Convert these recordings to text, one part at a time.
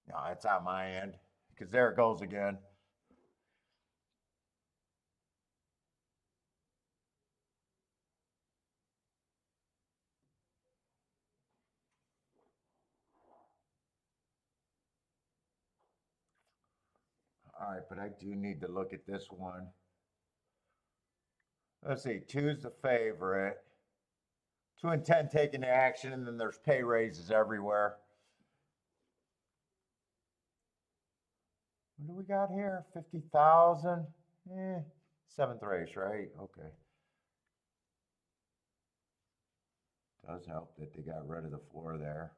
No, it's on my end because there it goes again. All right, but I do need to look at this one. Let's see, two's the favorite. 2 and 10 taking the action, and then there's pay raises everywhere. What do we got here? 50,000? Eh, seventh race, right? Okay. Does help that they got rid of the floor there.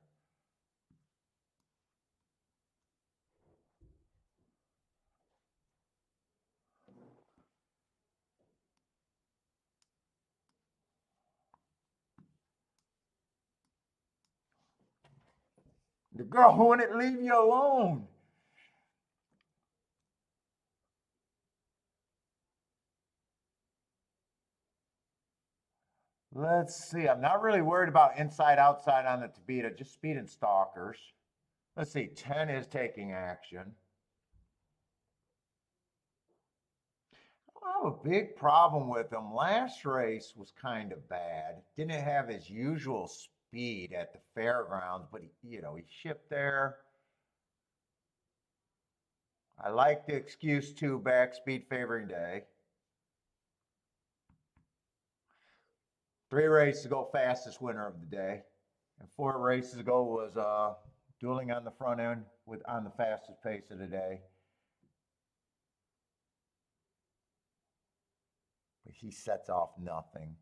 The girl wouldn't leave you alone. Let's see. I'm not really worried about inside outside on the Tabita, just speed and stalkers. Let's see. 10 is taking action. I have a big problem with him. Last race was kind of bad. Didn't have his usual speed at the fairgrounds, but he shipped there. I like the excuse two back speed favoring day. 3 races ago, fastest winner of the day. And 4 races ago was dueling on the front end with on the fastest pace of the day. But he sets off nothing.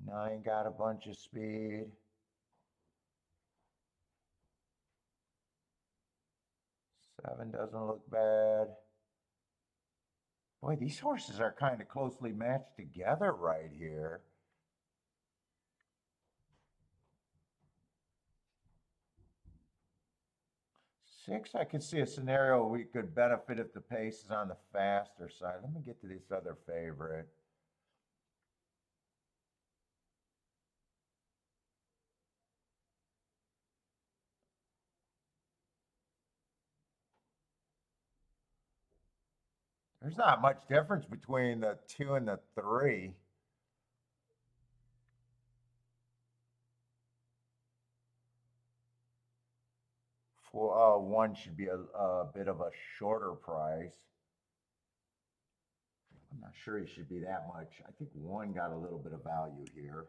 Nine got a bunch of speed. Seven doesn't look bad. Boy, these horses are kind of closely matched together right here. Six, I could see a scenario we could benefit if the pace is on the faster side. Let me get to this other favorite. There's not much difference between the two and the three. For one should be a bit of a shorter price. I'm not sure he should be that much. I think one got a little bit of value here.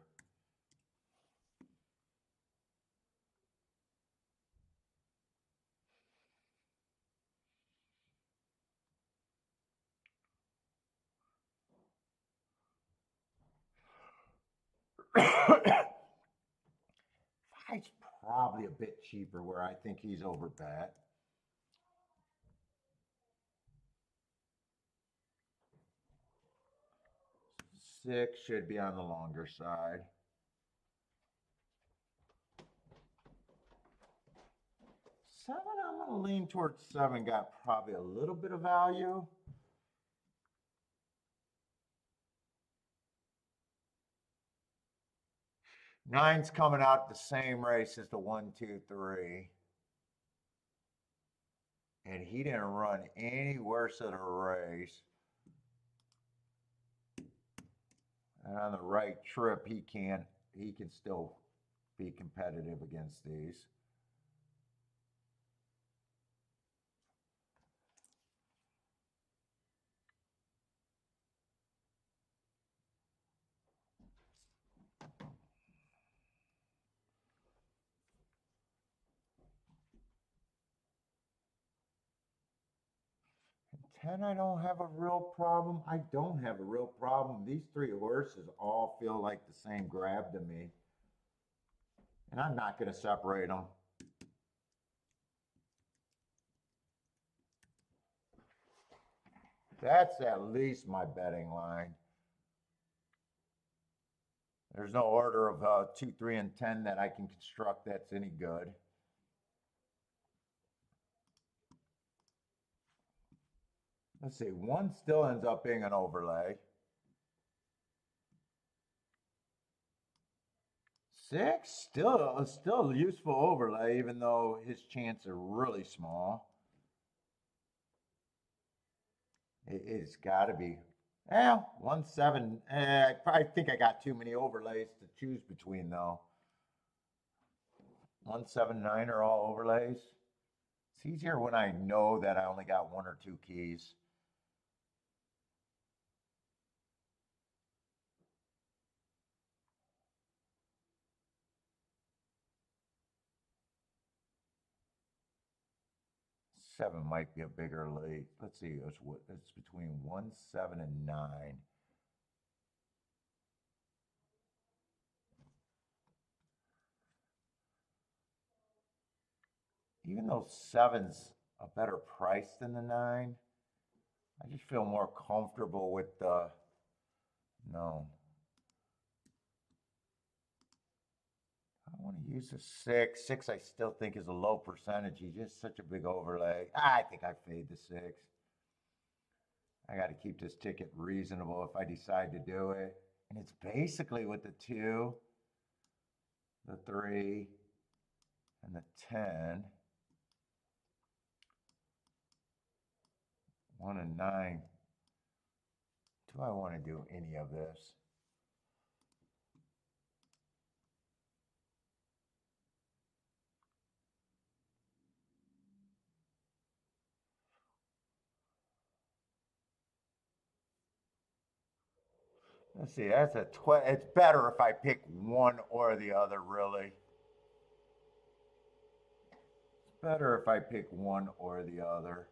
Five's probably a bit cheaper where I think he's overbet. Six should be on the longer side. Seven, I'm going to lean towards seven. Got probably a little bit of value. Nine's coming out the same race as the one, two, three. And he didn't run any worse at a race. And on the right trip, he can still be competitive against these. And 10, I don't have a real problem. I don't have a real problem. These three horses all feel like the same grab to me. And I'm not going to separate them. That's at least my betting line. There's no order of 2, 3, and 10 that I can construct that's any good. Let's see, one still ends up being an overlay. Six, still a useful overlay, even though his chance are really small. It's got to be. Well, 1-7. I think I got too many overlays to choose between though. 1-7-9 are all overlays. It's easier when I know that I only got one or two keys. Seven might be a bigger lead. Let's see. It's between 1-7-9. Even though seven's a better price than the nine, I just feel more comfortable with the no. I want to use a six. Six, I still think is a low percentage. He's just such a big overlay. I think I fade the six. I got to keep this ticket reasonable if I decide to do it. And it's basically with the two, the three, and the 10. 1-9. Do I want to do any of this? Let's see, that's a 12. It's better if I pick one or the other, really. It's better if I pick one or the other.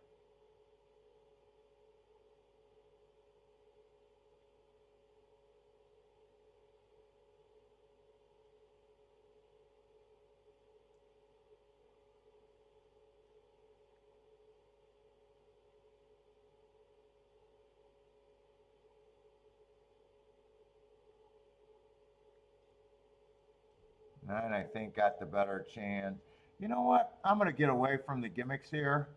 Nine, I think, got the better chance. You know what? I'm going to get away from the gimmicks here.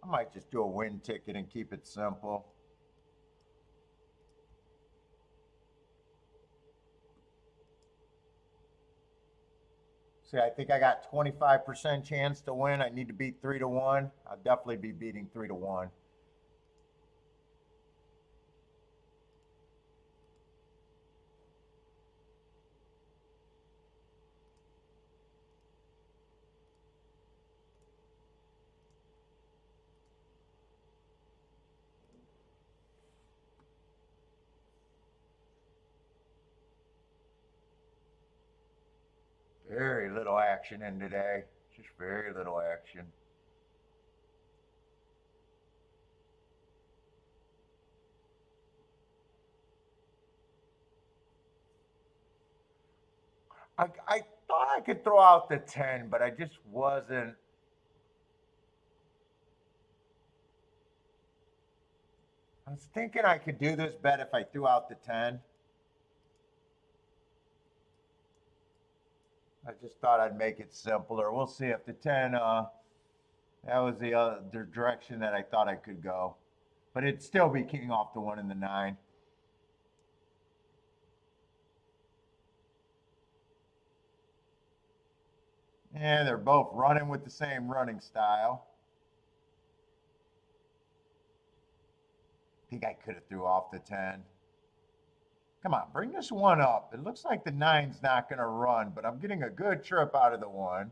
I might just do a win ticket and keep it simple. See, I think I got 25% chance to win. I need to beat 3-1. I'll definitely be beating 3-1. Very little action in today. Just very little action. I thought I could throw out the 10, but I just wasn't. I was thinking I could do this bet if I threw out the 10. I just thought I'd make it simpler. We'll see if the 10, that was the direction that I thought I could go. But it'd still be king off the 1 and the 9. And they're both running with the same running style. I think I could have threw off the 10. Come on, bring this one up. It looks like the 9's not going to run, but I'm getting a good trip out of the 1.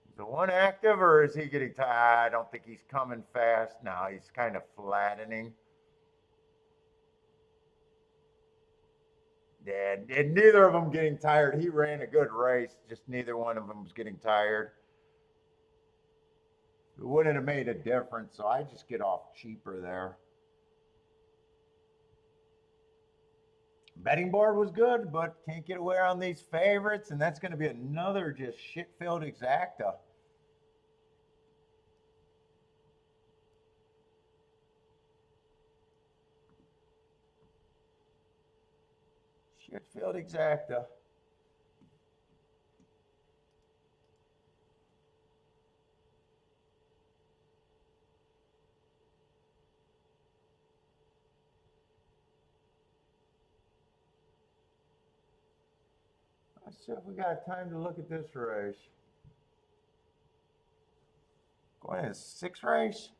Is the 1 active or is he getting tired? I don't think he's coming fast. No, he's kind of flattening. Yeah, and neither of them getting tired. He ran a good race, just neither one of them was getting tired. It wouldn't have made a difference, so I just get off cheaper there. Betting board was good, but can't get away on these favorites, and that's going to be another just shit-filled exacta. Shit-filled exacta. Let's see if we got time to look at this race. Going to 6 race.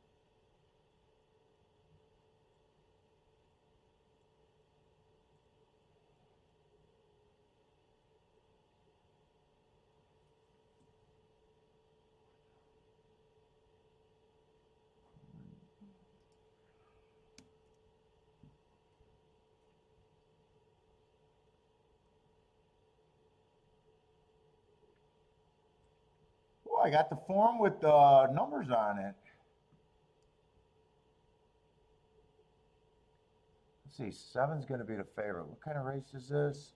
Oh, I got the form with the numbers on it. Let's see, 7's going to be the favorite. What kind of race is this?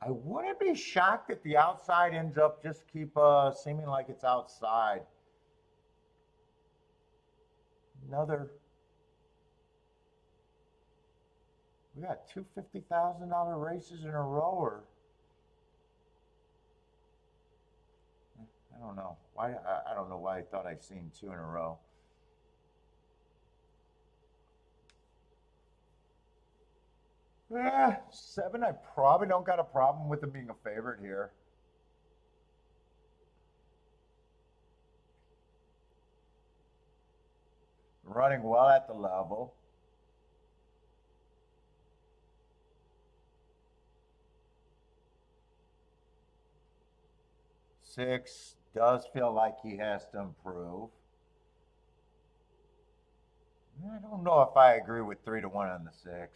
I wouldn't be shocked if the outside ends up just keep seeming like it's outside. Another. We got two $50,000 races in a row, or I don't know why. I don't know why I thought I'd seen 2 in a row. Yeah, 7. I probably don't got a problem with them being a favorite here. Running well at the level. 6 does feel like he has to improve. I don't know if I agree with 3-1 on the 6.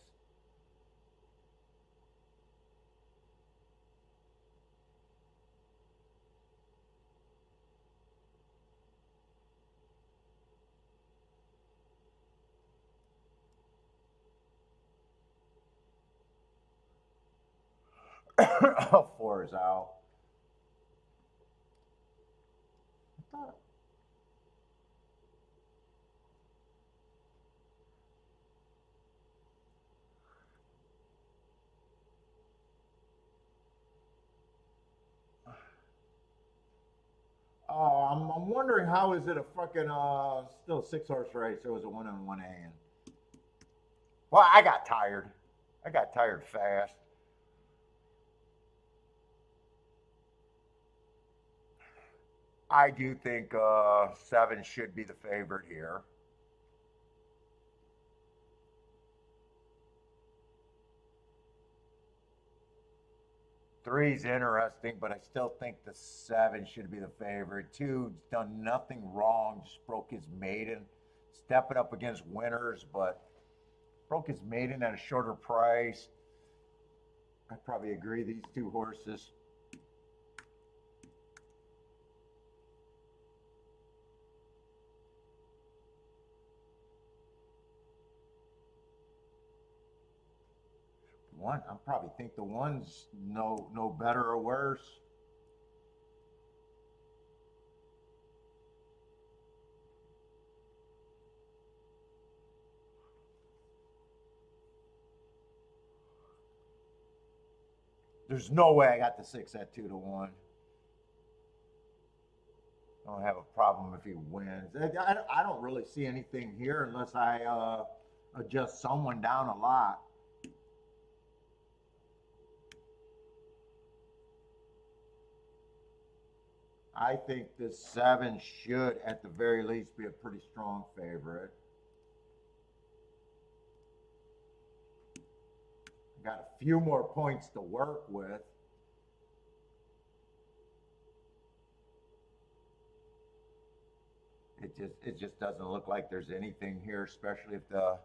Oh, 4 is out. I thought, oh, I'm wondering how is it a fucking still a 6-horse race? There was a 1 and 1A in. Well, I got tired. I got tired fast. I do think 7 should be the favorite here. 3's interesting, but I still think the 7 should be the favorite. 2's done nothing wrong, just broke his maiden, stepping up against winners, but broke his maiden at a shorter price. I probably agree these 2 horses. One, I probably think the 1's no better or worse. There's no way I got the 6 at 2-1. I don't have a problem if he wins. I don't really see anything here unless I adjust someone down a lot. I think the 7 should, at the very least, be a pretty strong favorite. Got a few more points to work with. It just doesn't look like there's anything here, especially if the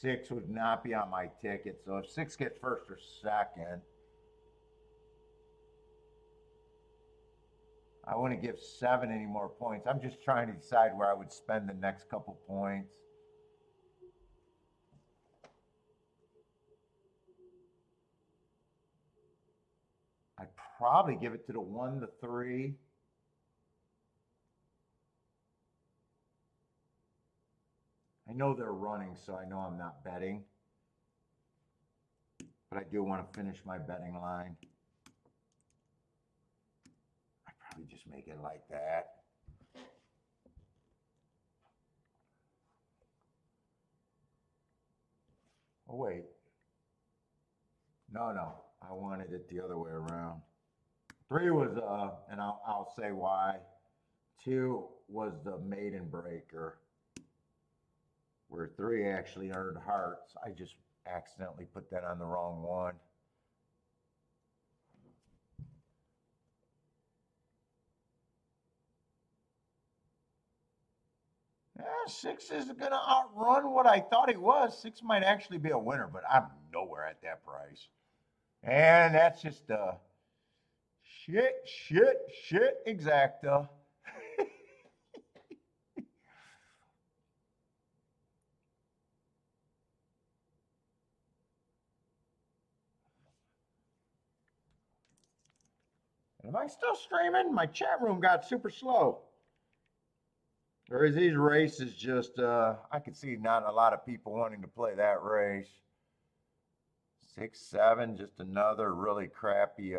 6 would not be on my ticket. So if 6 gets first or second, I wouldn't give 7 any more points. I'm just trying to decide where I would spend the next couple points. I'd probably give it to the 1, the 3. I know they're running, so I know I'm not betting. But I do want to finish my betting line. I probably just make it like that. Oh, wait. No, no. I wanted it the other way around. Three was and I'll say why. Two was the maiden breaker, where three actually earned hearts. I just accidentally put that on the wrong one. Yeah, six is going to outrun what I thought he was. Six might actually be a winner, but I'm nowhere at that price. And that's just shit exacta. Am I still streaming? My chat room got super slow. Or is these races just, I could see not a lot of people wanting to play that race. 6, 7, just another really crappy,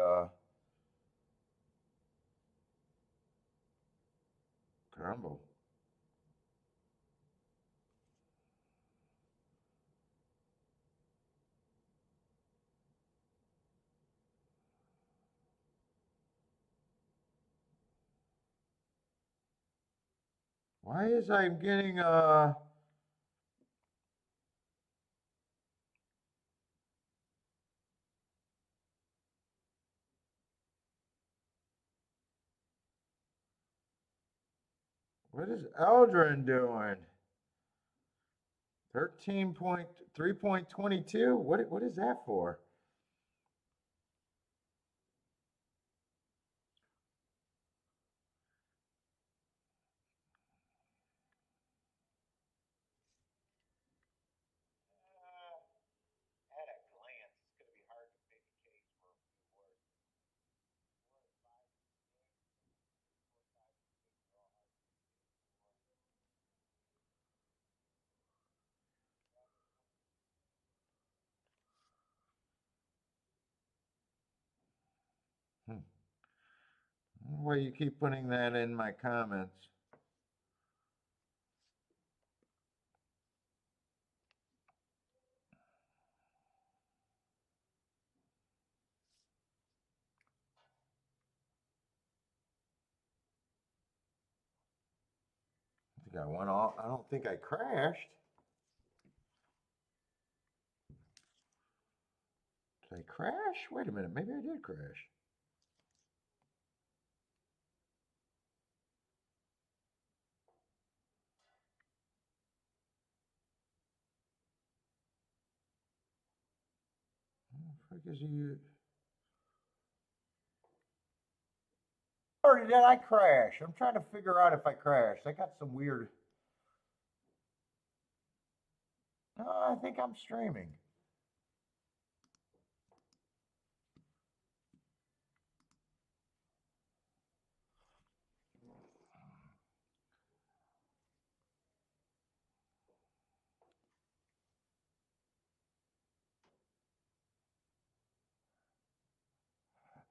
combo. Why is I'm getting, what is Eldrin doing? 13.3.22? What is that for? At a glance, it's going to be hard to pick a case for a few words. Hmm. Why you keep putting that in my comments? I think I went off. I don't think I crashed. Did I crash? Wait a minute. Maybe I did crash. What the fuck is you? Or did I crash? I'm trying to figure out if I crashed. I got some weird. No, I think I'm streaming.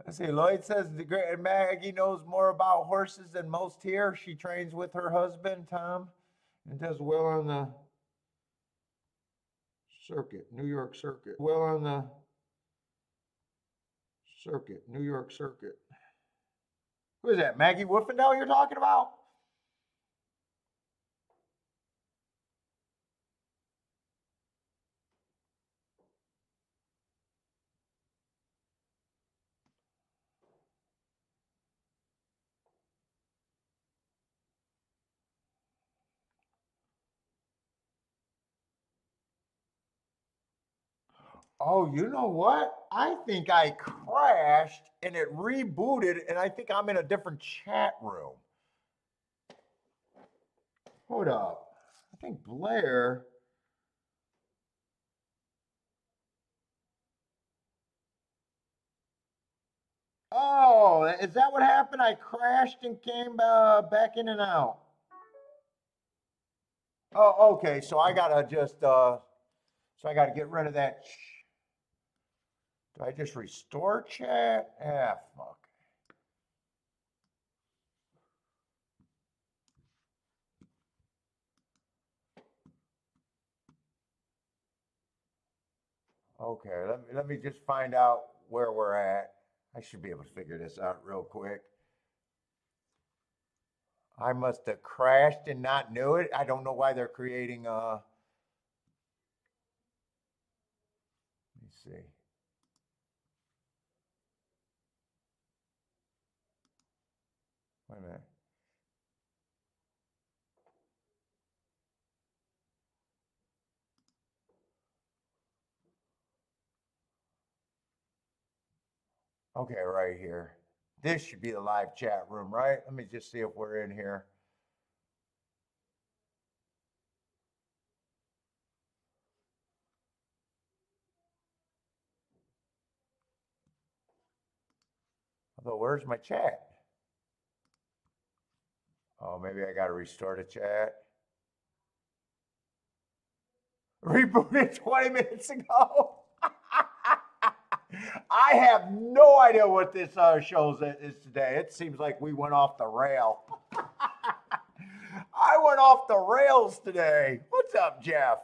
Let's see. Lloyd says the great Maggie knows more about horses than most here. She trains with her husband Tom, and does well on the circuit, New York circuit. Well on the circuit, New York circuit. Who is that? Maggie Wolfendale you're talking about? Oh, you know what? I think I crashed and it rebooted, and I think I'm in a different chat room. Hold up. I think Blair. Oh, is that what happened? I crashed and came back in and out. Oh, okay. So I gotta just so I gotta get rid of that. Do I just restore chat? Ah, fuck. Okay, let me just find out where we're at. I should be able to figure this out real quick. I must have crashed and not knew it. I don't know why they're creating let me see. Wait a minute. Okay, right here. This should be the live chat room, right? Let me just see if we're in here. Although, where's my chat? Oh, maybe I got to restart a chat. Rebooted 20 minutes ago. I have no idea what this show is today. It seems like we went off the rail. I went off the rails today. What's up, Jeff?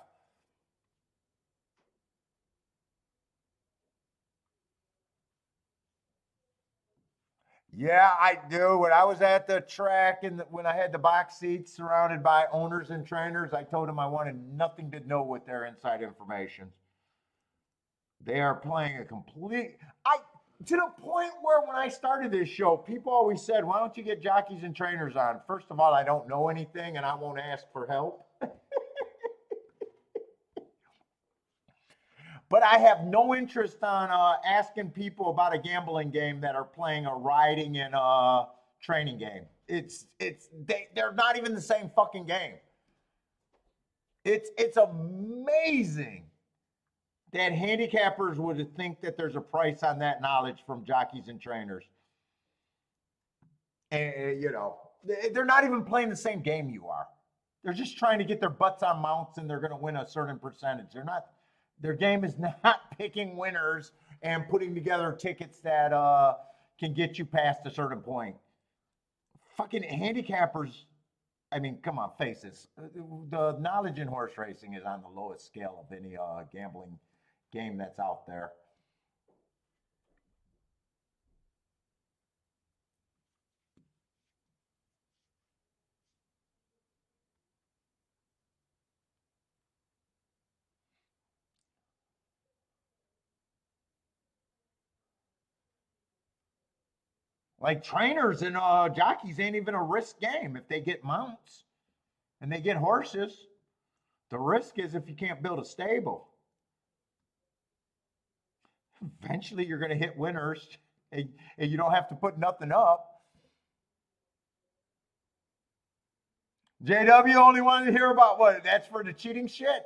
Yeah, I do. When I was at the track and when I had the box seats surrounded by owners and trainers, I told them I wanted nothing to know with their inside information. They are playing a complete. I to the point where when I started this show, people always said, "Why don't you get jockeys and trainers on?" First of all, I don't know anything, and I won't ask for help. But I have no interest on asking people about a gambling game that are playing a riding and training game. They're not even the same fucking game. It's amazing that handicappers would think that there's a price on that knowledge from jockeys and trainers. And they're not even playing the same game you are. They're just trying to get their butts on mounts and they're going to win a certain percentage. They're not. Their game is not picking winners and putting together tickets that can get you past a certain point. Fucking handicappers. I mean, come on, face this. The knowledge in horse racing is on the lowest scale of any gambling game that's out there. Like trainers and jockeys ain't even a risk game if they get mounts and they get horses. The risk is if you can't build a stable. Eventually, you're going to hit winners and you don't have to put nothing up. JW only wanted to hear about what? That's for the cheating shit?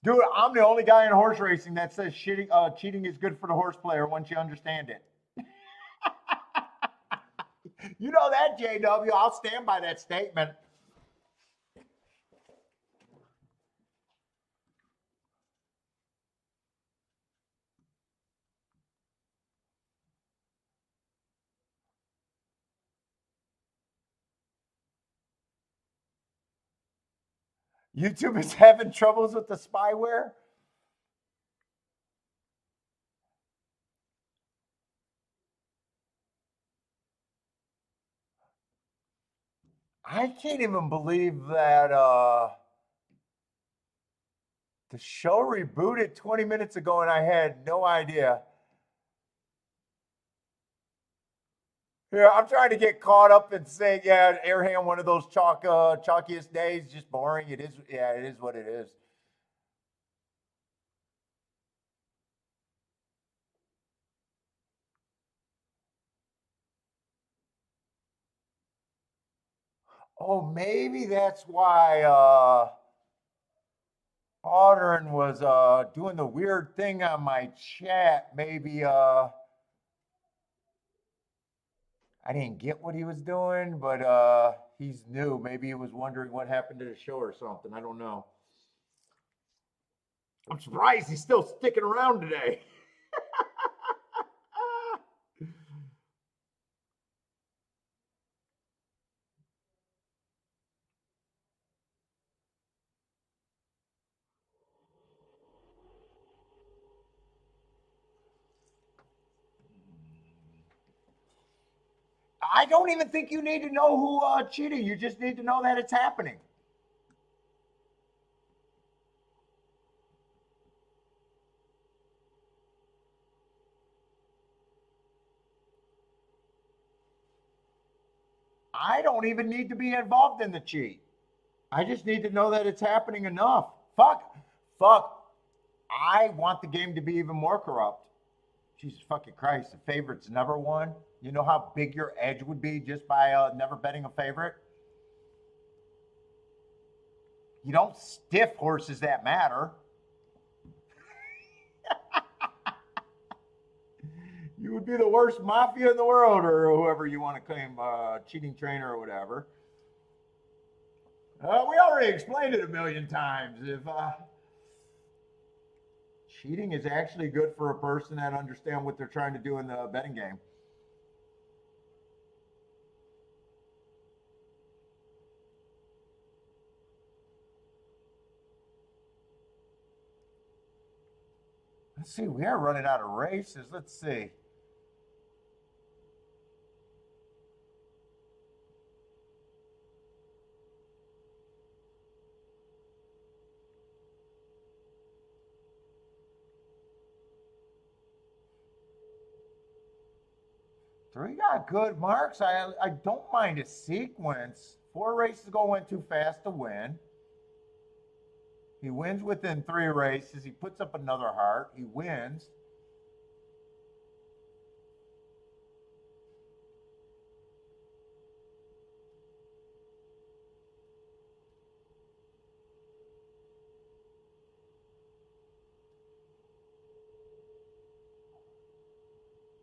Dude, I'm the only guy in horse racing that says cheating is good for the horse player once you understand it. You know that, JW. I'll stand by that statement. YouTube is having troubles with the spyware. I can't even believe that the show rebooted 20 minutes ago and I had no idea. Yeah, I'm trying to get caught up and saying, yeah, Airham, one of those chalkiest days, just boring. It is, yeah, it is what it is. Oh, maybe that's why Audrin was doing the weird thing on my chat. Maybe I didn't get what he was doing, but he's new. Maybe he was wondering what happened to the show or something. I don't know. I'm surprised he's still sticking around today. I don't even think you need to know who cheated. You just need to know that it's happening. I don't even need to be involved in the cheat. I just need to know that it's happening enough. Fuck. I want the game to be even more corrupt. Jesus fucking Christ, the favorites never won. You know how big your edge would be just by never betting a favorite? You don't stiff horses that matter. You would be the worst mafia in the world, or whoever you want to claim, cheating trainer or whatever. We already explained it a million times. If cheating is actually good for a person that understands what they're trying to do in the betting game. Let's see, we are running out of races. Let's see. Three got good marks. I don't mind a sequence. 4 races going too fast to win. He wins within 3 races. He puts up another heart. He wins.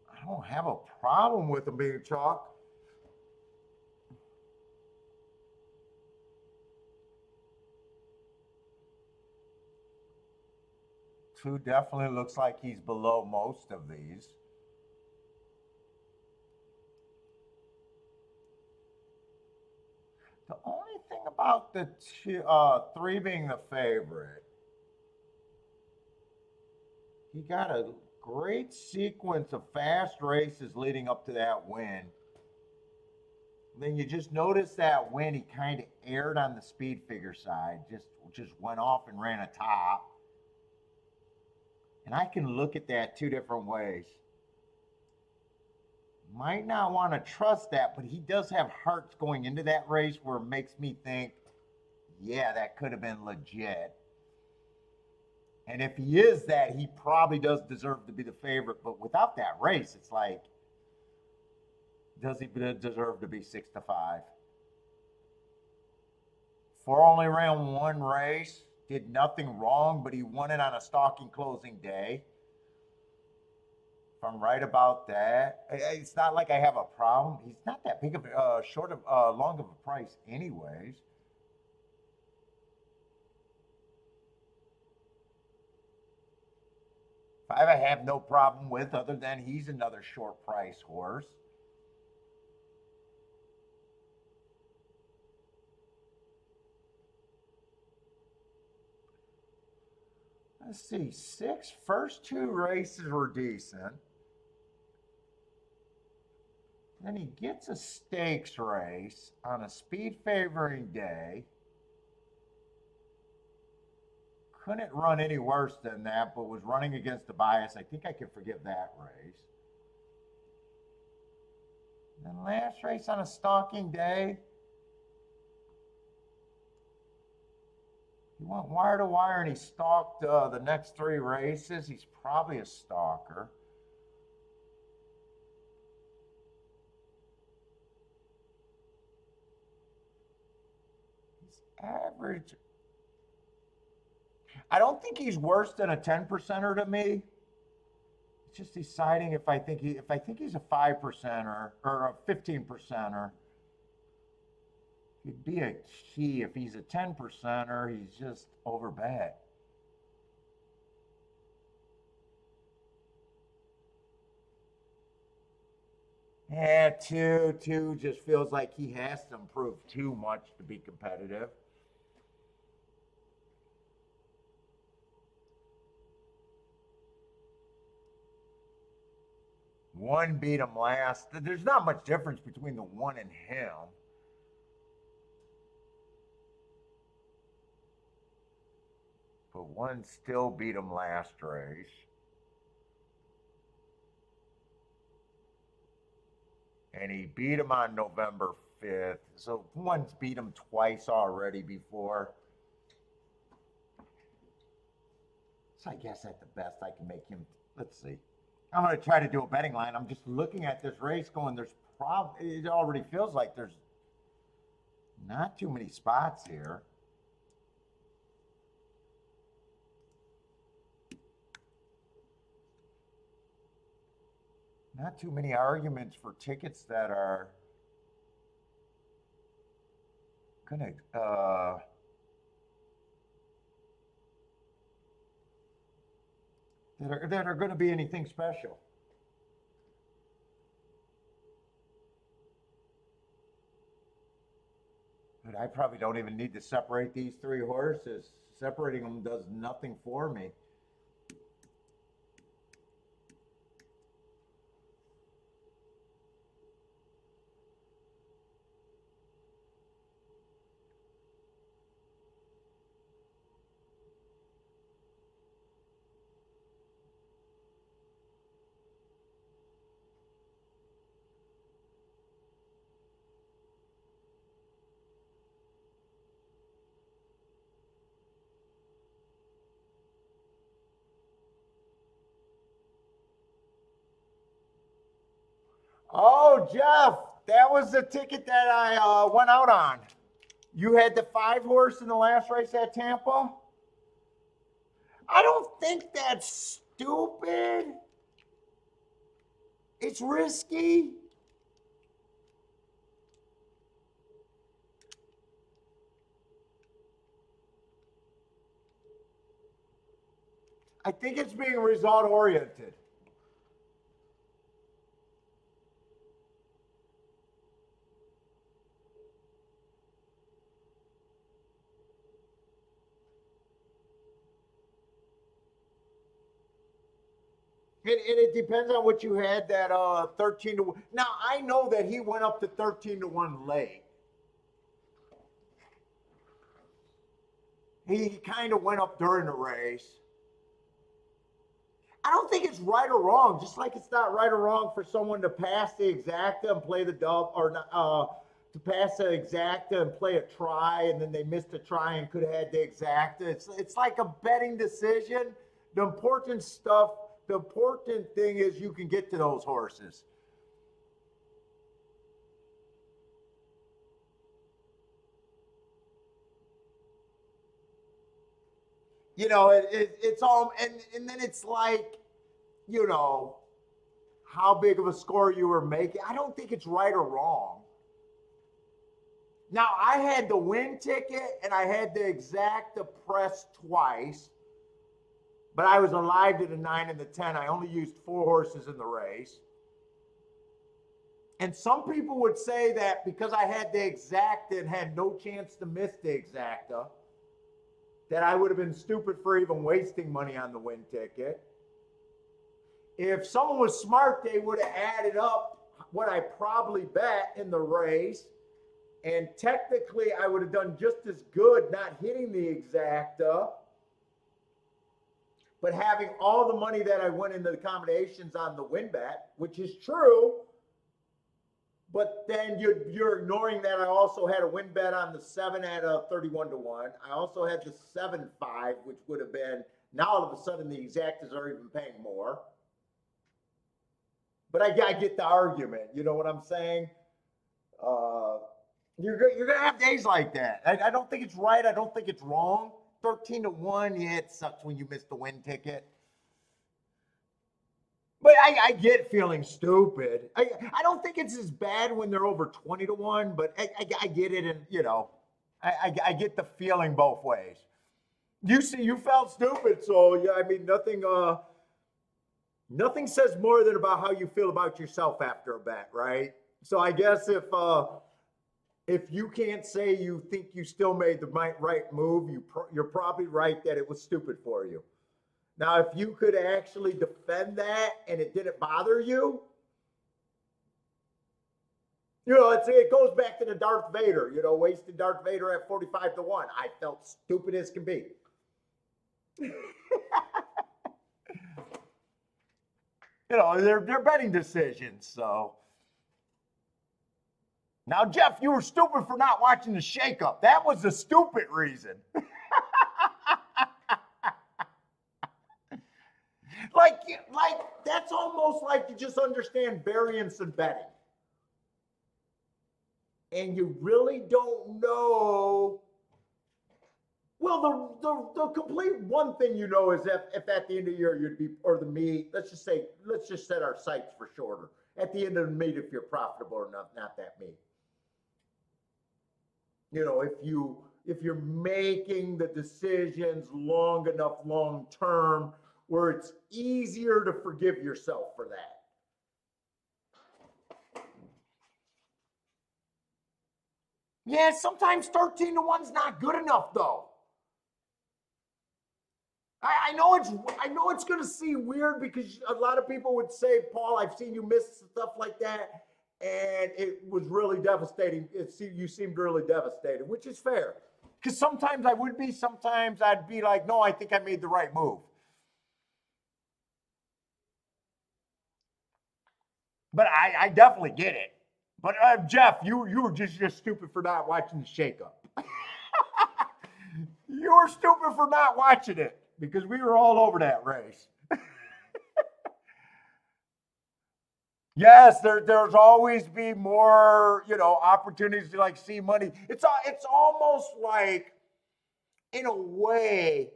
I don't have a problem with him being chalk. Two definitely looks like he's below most of these. The only thing about the three being the favorite, he got a great sequence of fast races leading up to that win. Then you just notice that win, he kind of aired on the speed figure side, just went off and ran a top. And I can look at that two different ways. Might not want to trust that, but he does have hearts going into that race where it makes me think, yeah, that could have been legit. And if he is that, he probably does deserve to be the favorite. But without that race, it's like, does he deserve to be 6-5? Four only ran one race, did nothing wrong, but he won it on a stalking closing day. If I'm right about that, it's not like I have a problem. He's not that big of a long of a price, anyways. Five I have no problem with, other than he's another short price horse. Let's see, six first 2 races were decent. Then he gets a stakes race on a speed favoring day. Couldn't run any worse than that, but was running against the bias. I think I can forgive that race. Then last race on a stalking day, he went wire to wire and he stalked the next 3 races. He's probably a stalker. He's average. I don't think he's worse than a 10%er to me. It's just deciding if I think he's a 5%er or a 15%er. He'd be a key. If he's a 10%er, he's just overbet. Yeah, two just feels like he has to improve too much to be competitive. One beat him last. There's not much difference between the one and him. But one still beat him last race. And he beat him on November 5th. So one's beat him twice already before. So I guess at the best I can make him. Let's see. I'm going to try to do a betting line. I'm just looking at this race going, it already feels like there's not too many spots here. Not too many arguments for tickets that are gonna that are gonna be anything special. But I probably don't even need to separate these three horses. Separating them does nothing for me. Oh, Jeff, that was the ticket that I went out on. You had the 5 horse in the last race at Tampa? I don't think that's stupid. It's risky. I think it's being result oriented. And it depends on what you had that 13 to 1. Now, I know that he went up to 13 to 1 late. He kind of went up during the race. I don't think it's right or wrong. Just like it's not right or wrong for someone to pass the exacta and play the dub, or to pass the exacta and play a try, and then they missed a try and could have had the exacta. It's like a betting decision. The important thing is you can get to those horses. You know, it's all, and then it's like, you know, how big of a score you were making. I don't think it's right or wrong. Now, I had the win ticket and I had the exacta press twice, but I was alive to the 9 and the 10. I only used 4 horses in the race. And some people would say that because I had the exacta and had no chance to miss the exacta, that I would have been stupid for even wasting money on the win ticket. If someone was smart, they would have added up what I probably bet in the race. And technically, I would have done just as good not hitting the exacta, but having all the money that I went into the combinations on the win bet, which is true. But then you're ignoring that I also had a win bet on the 7 at 31 to 1. I also had the 7-5, which would have been, now all of a sudden the exactas are even paying more. But I get the argument. You know what I'm saying? You're going to have days like that. I don't think it's right. I don't think it's wrong. 13 to 1, yeah, it sucks when you miss the win ticket. But I get feeling stupid. I don't think it's as bad when they're over 20 to 1, but I get it, and you know, I get the feeling both ways. You felt stupid, so yeah, I mean nothing says more than about how you feel about yourself after a bet, right? So I guess if you can't say you think you still made the right move, you're probably right that it was stupid for you. Now, if you could actually defend that and it didn't bother you, It goes back to the Darth Vader, wasted Darth Vader at 45-1. I felt stupid as can be. They're betting decisions. So now, Jeff, you were stupid for not watching the shakeup. That was the stupid reason. like that's almost like you just understand variance and betting. And you really don't know. Well, the complete one thing you know is if at the end of the year you'd be, or the meet, let's just set our sights for shorter. At the end of the meet, if you're profitable or not that meet. If you're making the decisions long enough, long term, where it's easier to forgive yourself for that. Yeah, sometimes 13-1's not good enough though. I know it's going to seem weird because a lot of people would say, Paul, I've seen you miss stuff like that, and it was really devastating. You seemed really devastated, which is fair. Because sometimes I would be, sometimes I'd be like, no, I think I made the right move. But I definitely get it. But Jeff, you were just stupid for not watching the shakeup. You were stupid for not watching it because we were all over that race. Yes, there's always be more, opportunities to like see money. It's almost like, in a way,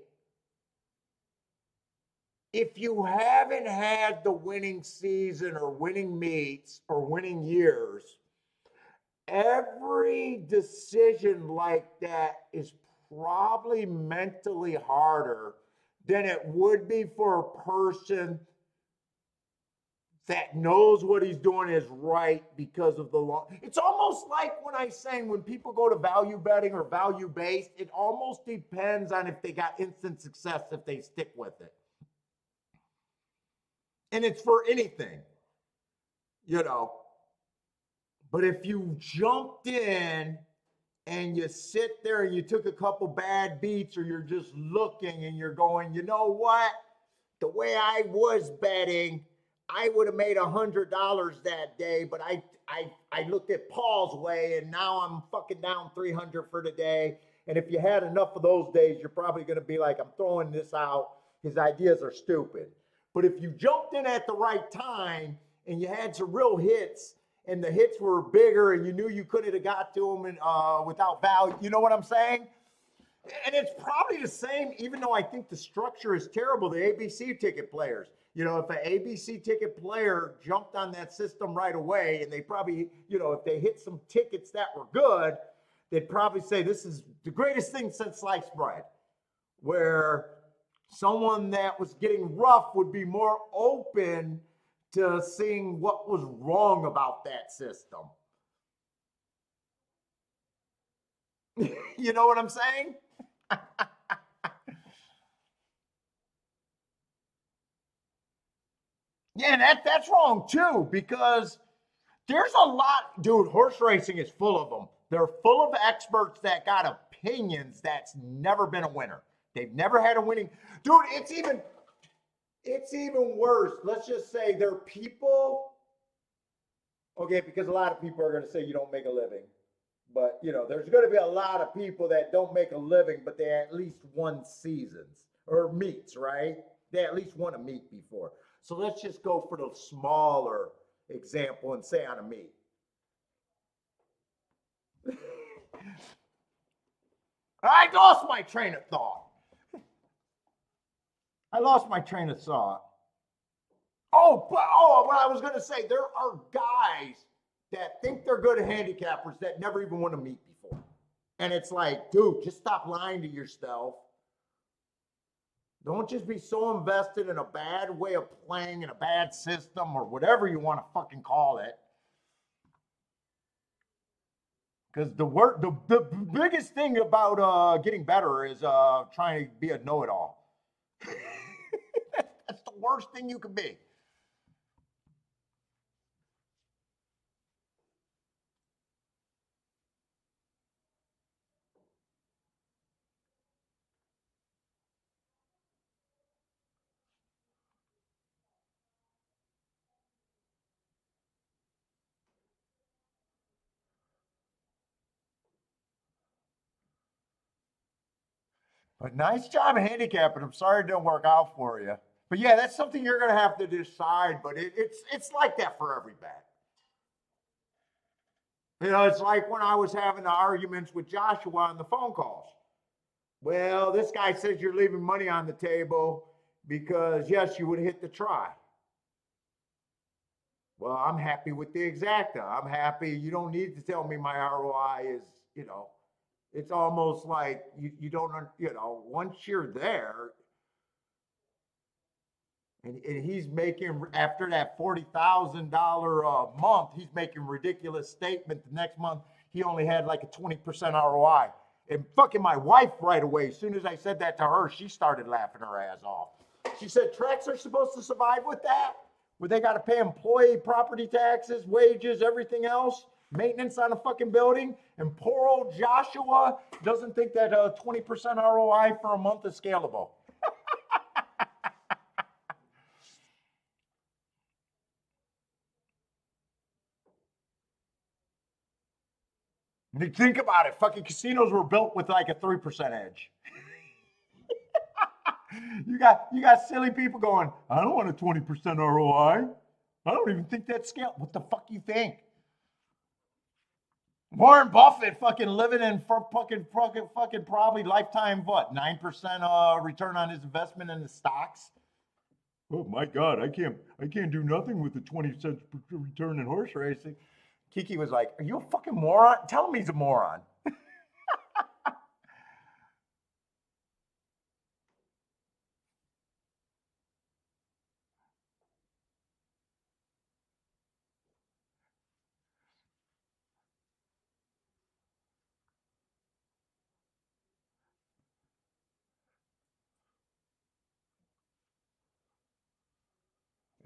if you haven't had the winning season or winning meets or winning years, every decision like that is probably mentally harder than it would be for a person that knows what he's doing is right because of the long. It's almost like when people go to value betting or value based, it almost depends on if they got instant success if they stick with it. And it's for anything, But if you jumped in and you sit there and you took a couple bad beats, or you're just looking and you're going, you know what? The way I was betting, I would have made $100 that day, but I looked at Paul's way and now I'm fucking down 300 for the day. And if you had enough of those days, you're probably going to be like, I'm throwing this out. His ideas are stupid. But if you jumped in at the right time and you had some real hits, and the hits were bigger, and you knew you couldn't have got to them without value, you know what I'm saying? And it's probably the same, even though I think the structure is terrible, the ABC ticket players. If an ABC ticket player jumped on that system right away, and they probably, if they hit some tickets that were good, they'd probably say this is the greatest thing since sliced bread. Where someone that was getting rough would be more open to seeing what was wrong about that system. You know what I'm saying? Yeah, that's wrong too, because there's a lot, dude, horse racing is full of them. They're full of experts that got opinions that's never been a winner. They've never had a winning. Dude, it's even worse. Let's just say there are people, okay, because a lot of people are going to say you don't make a living. But, there's going to be a lot of people that don't make a living, but they at least won seasons or meets, right? They at least won a meet before. So let's just go for the smaller example and say on a meet. I lost my train of thought. What I was going to say, there are guys that think they're good handicappers that never even won a meet before. And it's like, dude, just stop lying to yourself. Don't just be so invested in a bad way of playing, in a bad system, or whatever you want to fucking call it. Because the biggest thing about getting better is trying to be a know-it-all. That's the worst thing you can be. But nice job handicapping. I'm sorry it didn't work out for you. But yeah, that's something you're going to have to decide. But it's like that for every bet. You know, it's like when I was having the arguments with Joshua on the phone calls. Well, this guy says you're leaving money on the table because, yes, you would hit the try. Well, I'm happy with the exacta. I'm happy. You don't need to tell me my ROI is, you know, it's almost like you don't, you know, once you're there, and he's making, after that $40,000 a month, he's making ridiculous statement. The next month, he only had like a 20% ROI. And fucking my wife right away, as soon as I said that to her, she started laughing her ass off. She said, tracks are supposed to survive with that? Where they got to pay employee property taxes, wages, everything else, maintenance on a fucking building, and poor old Joshua doesn't think that 20% ROI for a month is scalable. And you think about it, fucking casinos were built with like a 3% edge. You got silly people going, I don't want a 20% ROI. I don't even think that's scale. What the fuck you think? Warren Buffett fucking living in fucking probably lifetime what, 9% return on his investment in the stocks. Oh my God, I can't do nothing with the 20 cents return in horse racing. Kiki was like, are you a fucking moron? Tell him he's a moron.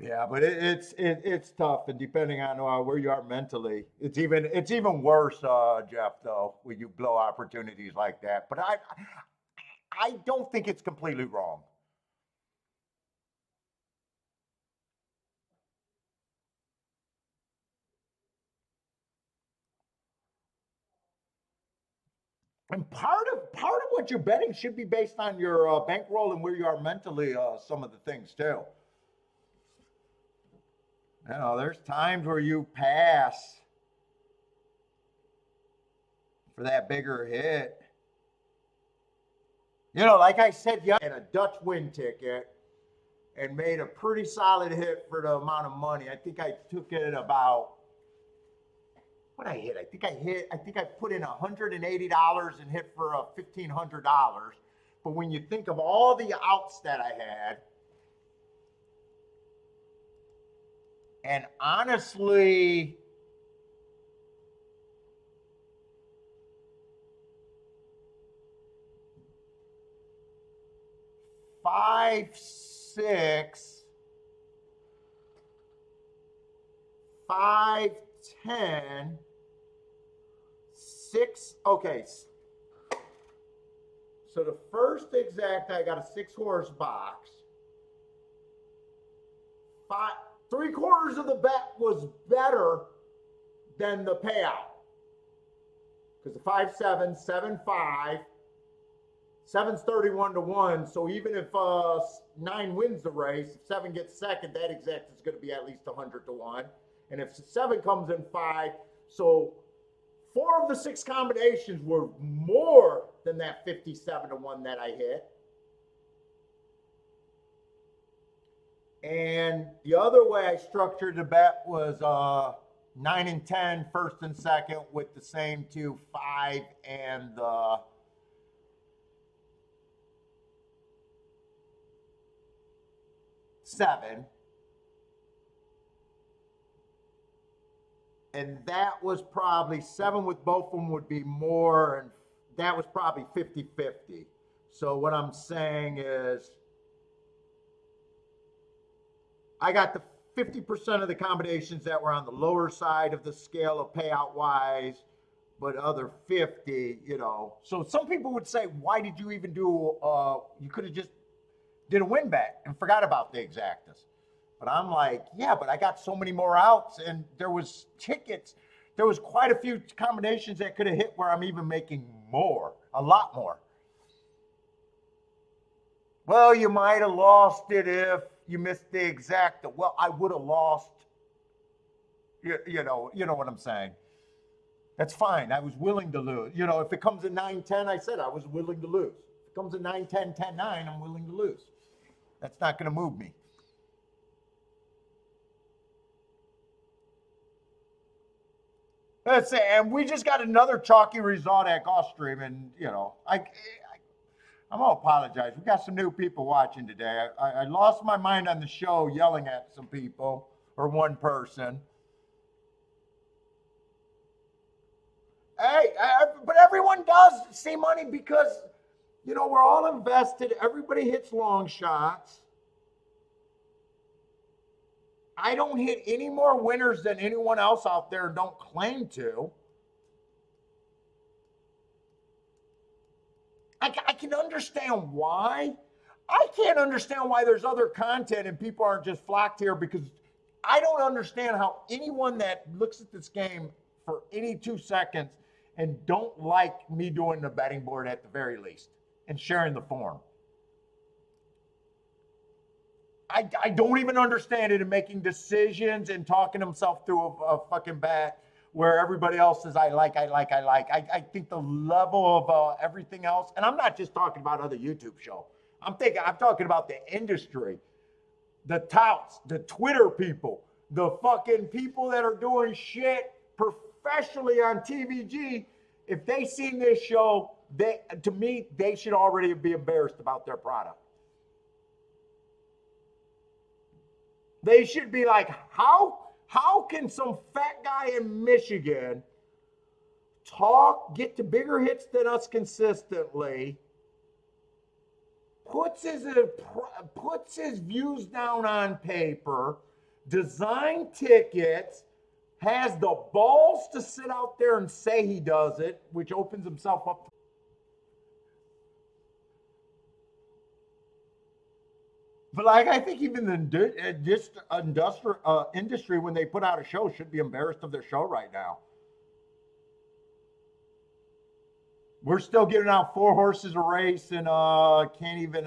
Yeah, but it's tough, and depending on where you are mentally, it's even worse, Jeff. Though when you blow opportunities like that, but I don't think it's completely wrong. And part of what you're betting should be based on your bankroll and where you are mentally. Some of the things too. You know, there's times where you pass for that bigger hit. You know, like I said, yeah, and a Dutch win ticket and made a pretty solid hit for the amount of money. I think I took it about what I hit. I think I put in $180 and hit for $1,500. But when you think of all the outs that I had, and honestly, five, six, 5, 10, 6. Okay. So the first exact, I got a 6-horse box. 3/4 of the bet was better than the payout. Because the 5, 7, 7, 5, 7's 31 to 1. So even if 9 wins the race, if 7 gets second, that exact is going to be at least 100 to 1. And if 7 comes in 5, so 4 of the 6 combinations were more than that 57 to 1 that I hit. And the other way I structured the bet was 9 and 10, first and second, with the same 2, 5 and 7. And that was probably 7 with both of them would be more, and that was probably 50-50. So what I'm saying is I got the 50% of the combinations that were on the lower side of the scale of payout wise, but other 50, you know. So some people would say, why did you even do, you could have just did a win bet and forgot about the exactas. But I'm like, yeah, but I got so many more outs, and there was tickets. There was quite a few combinations that could have hit where I'm even making more, a lot more. Well, you might have lost it if you missed the exact. Well, I would have lost. You know what I'm saying. That's fine. I was willing to lose. You know, if it comes in 9-10, I said I was willing to lose. If it comes in 9-10, 10-9, I'm willing to lose. That's not going to move me. That's it. And we just got another chalky result at Gulfstream, and I'm gonna apologize. We got some new people watching today. I lost my mind on the show yelling at some people or one person. Hey, but everyone does see money because we're all invested. Everybody hits long shots. I don't hit any more winners than anyone else out there. Don't claim to. I can understand why. I can't understand why there's other content and people aren't just flocked here because I don't understand how anyone that looks at this game for any 2 seconds and don't like me doing the betting board at the very least and sharing the form. I don't even understand it and making decisions and talking himself through a fucking bet where everybody else says, I like. I think the level of everything else, and I'm not just talking about other YouTube show. I'm talking about the industry, the touts, the Twitter people, the fucking people that are doing shit professionally on TVG. If they seen this show, to me, they should already be embarrassed about their product. They should be like, how can some fat guy in Michigan get to bigger hits than us consistently, puts his views down on paper, design tickets, has the balls to sit out there and say he does it, which opens himself up to but I think even the industry, when they put out a show, should be embarrassed of their show right now. We're still giving out 4 horses a race and can't even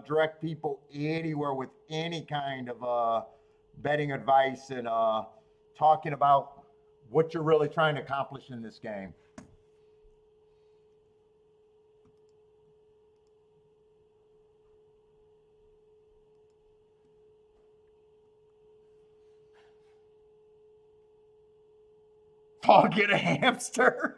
direct people anywhere with any kind of betting advice and talking about what you're really trying to accomplish in this game. I'll get a hamster.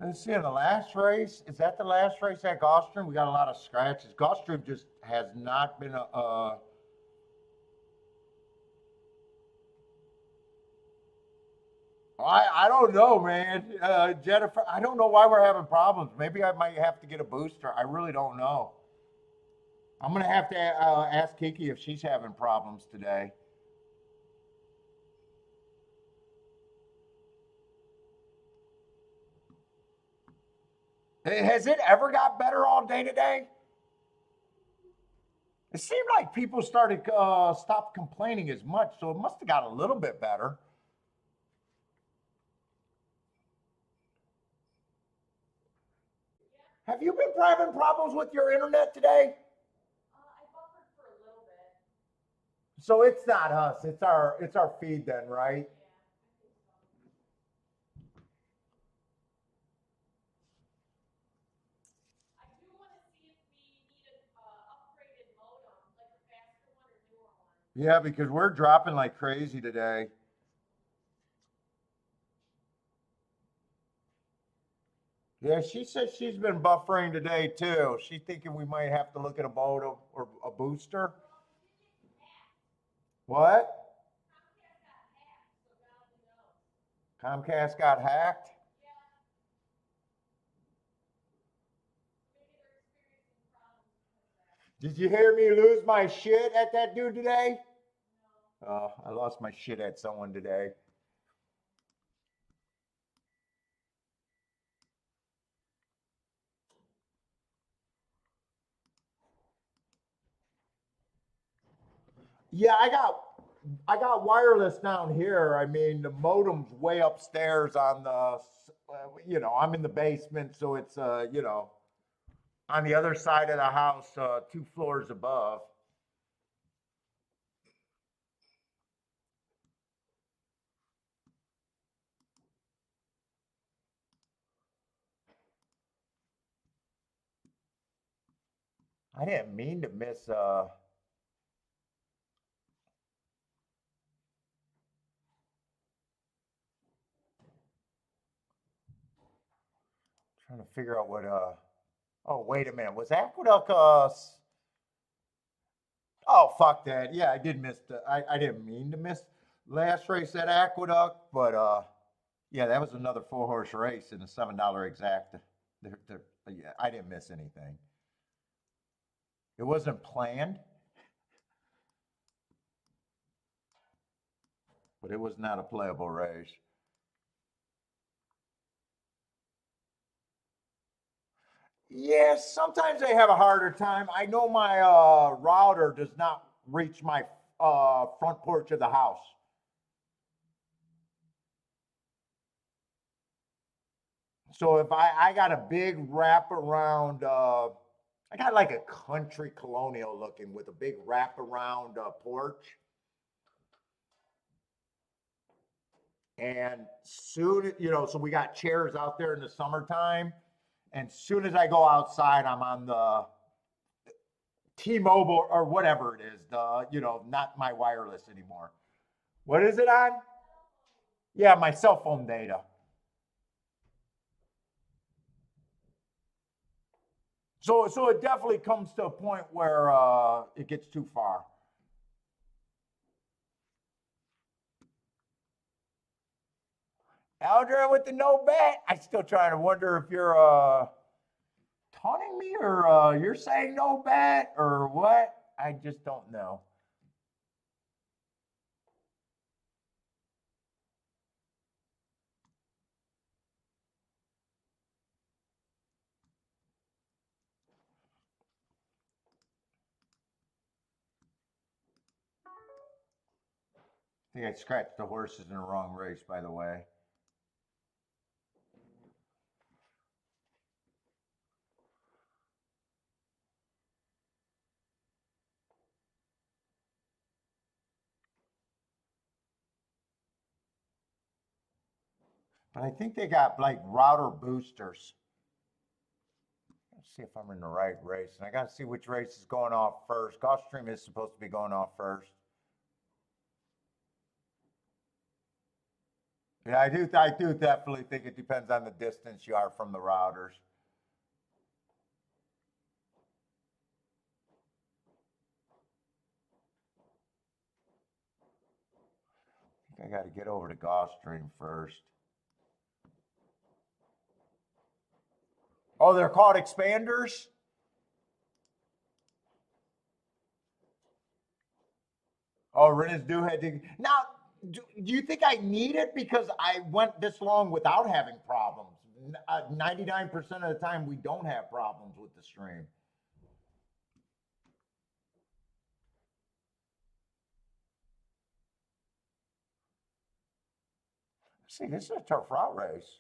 Let's see, in the last race, is that the last race at Gulfstream? We got a lot of scratches. Gulfstream just has not been I don't know, man. Jennifer, I don't know why we're having problems. Maybe I might have to get a booster. I really don't know. I'm gonna have to ask Kiki if she's having problems today. Has it ever got better all day today? It seemed like people started stopped complaining as much, so it must have got a little bit better. Have you been having problems with your internet today? So it's not us. It's our feed then, right? Yeah, because we're dropping like crazy today. Yeah, she says she's been buffering today too. She's thinking we might have to look at a boat or a booster. What? Comcast got hacked? Did you hear me lose my shit at that dude today? I lost my shit at someone today. Yeah, I got wireless down here. I mean, the modem's way upstairs on I'm in the basement, so it's on the other side of the house, 2 floors above. I didn't mean to miss. Trying to figure out what. Oh, wait a minute. Was Aqueduct? Oh, fuck that. Yeah, I did miss. I didn't mean to miss last race at Aqueduct, but yeah, that was another 4 horse race in a $7 exact. Yeah, I didn't miss anything. It wasn't planned, but it was not a playable race. Yes, sometimes they have a harder time. I know my router does not reach my front porch of the house. So if I got a big wraparound, I got like a country colonial looking with a big wraparound porch. And soon, so we got chairs out there in the summertime. And soon as I go outside, I'm on the T-Mobile or whatever it is, not my wireless anymore. What is it on? Yeah, my cell phone data. So it definitely comes to a point where it gets too far. Aldrin with the no bet. I still trying to wonder if you're taunting me or you're saying no bet or what. I just don't know. I think I scratched the horses in the wrong race, by the way. But I think they got like router boosters. Let's see if I'm in the right race. And I got to see which race is going off first. Gulfstream is supposed to be going off first. Yeah, I do definitely think it depends on the distance you are from the routers. I think I got to get over to Gulfstream first. Oh, they're called expanders? Oh, Rennes do had to. Now, do you think I need it because I went this long without having problems? 99% of the time, we don't have problems with the stream. See, this is a tough route race.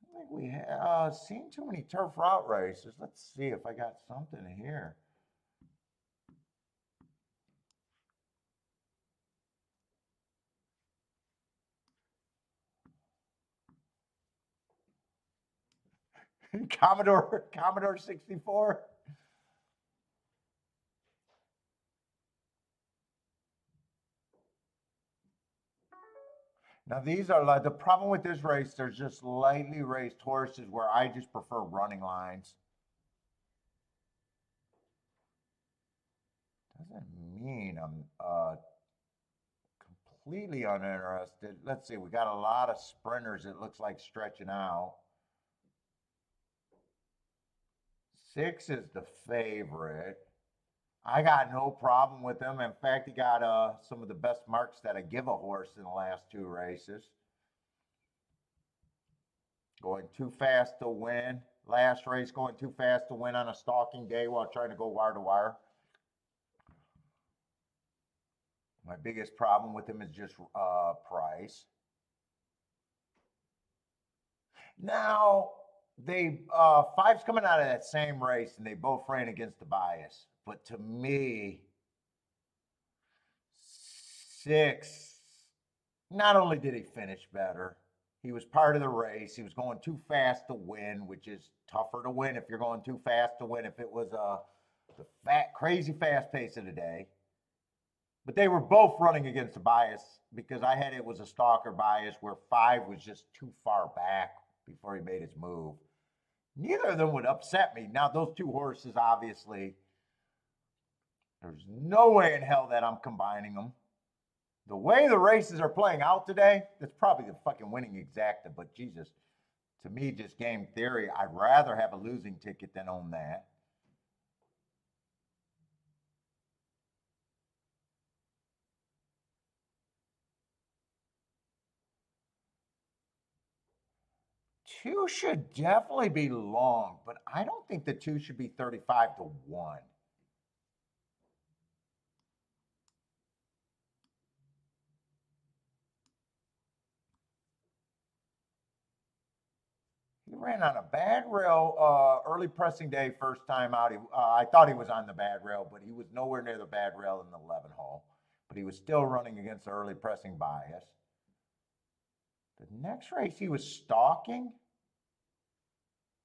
I think we have seen too many turf route races. Let's see if I got something here. Commodore 64. Now these are like the problem with this race. There's just lightly raced horses where I just prefer running lines. Doesn't mean I'm completely uninterested. Let's see. We got a lot of sprinters. It looks like stretching out. 6 is the favorite. I got no problem with him. In fact, he got some of the best marks that I give a horse in the last 2 races. Going too fast to win. Last race going too fast to win on a stalking day while trying to go wire to wire. My biggest problem with him is just price. Now, they 5's coming out of that same race, and they both ran against the bias. But to me, 6, not only did he finish better, he was part of the race. He was going too fast to win, which is tougher to win if you're going too fast to win. If it was the crazy fast pace of the day. But they were both running against a bias because I had it was a stalker bias where 5 was just too far back before he made his move. Neither of them would upset me. Now, those 2 horses, obviously, there's no way in hell that I'm combining them. The way the races are playing out today, that's probably the fucking winning exacta. But Jesus, to me, just game theory, I'd rather have a losing ticket than own that. Two should definitely be long, but I don't think the 2 should be 35 to 1. He ran on a bad rail early pressing day first time out. I thought he was on the bad rail, but he was nowhere near the bad rail in the 11 hole. But he was still running against the early pressing bias. The next race, he was stalking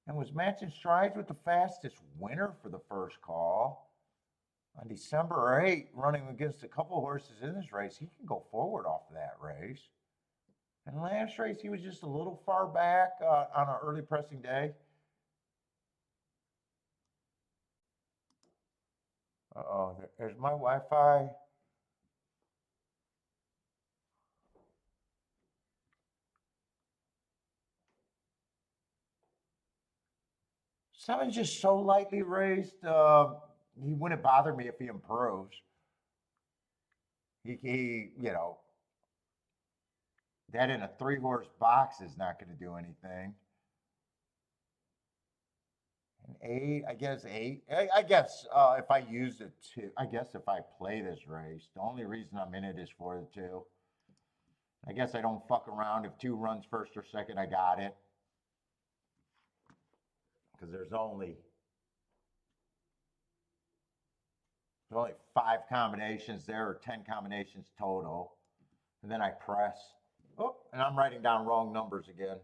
and was matching strides with the fastest winner for the first call. On December 8th, running against a couple horses in this race, he can go forward off of that race. And last race, he was just a little far back on an early pressing day. Uh-oh, there's my Wi-Fi. Seven's just so lightly raced. He wouldn't bother me if he improves. You know, that in a 3-horse box is not going to do anything. And 8, I guess 8. I guess if I use it to, I guess if I play this race, the only reason I'm in it is for the 2. I guess I don't fuck around. If 2 runs first or second, I got it. Because there's only 5 combinations there, or 10 combinations total. And then I press. Oh, and I'm writing down wrong numbers again.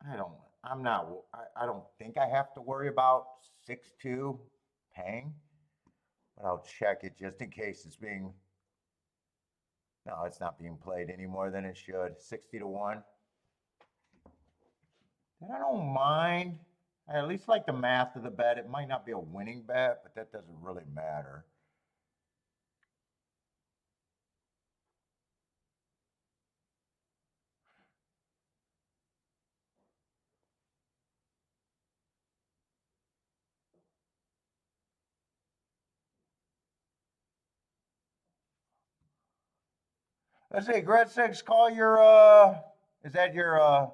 I don't think I have to worry about 6-2 paying, but I'll check it just in case it's being, no, it's not being played any more than it should. 60 to 1. And I don't mind. I at least like the math of the bet. It might not be a winning bet, but that doesn't really matter. Let's say, Grad 6, call your, is that your,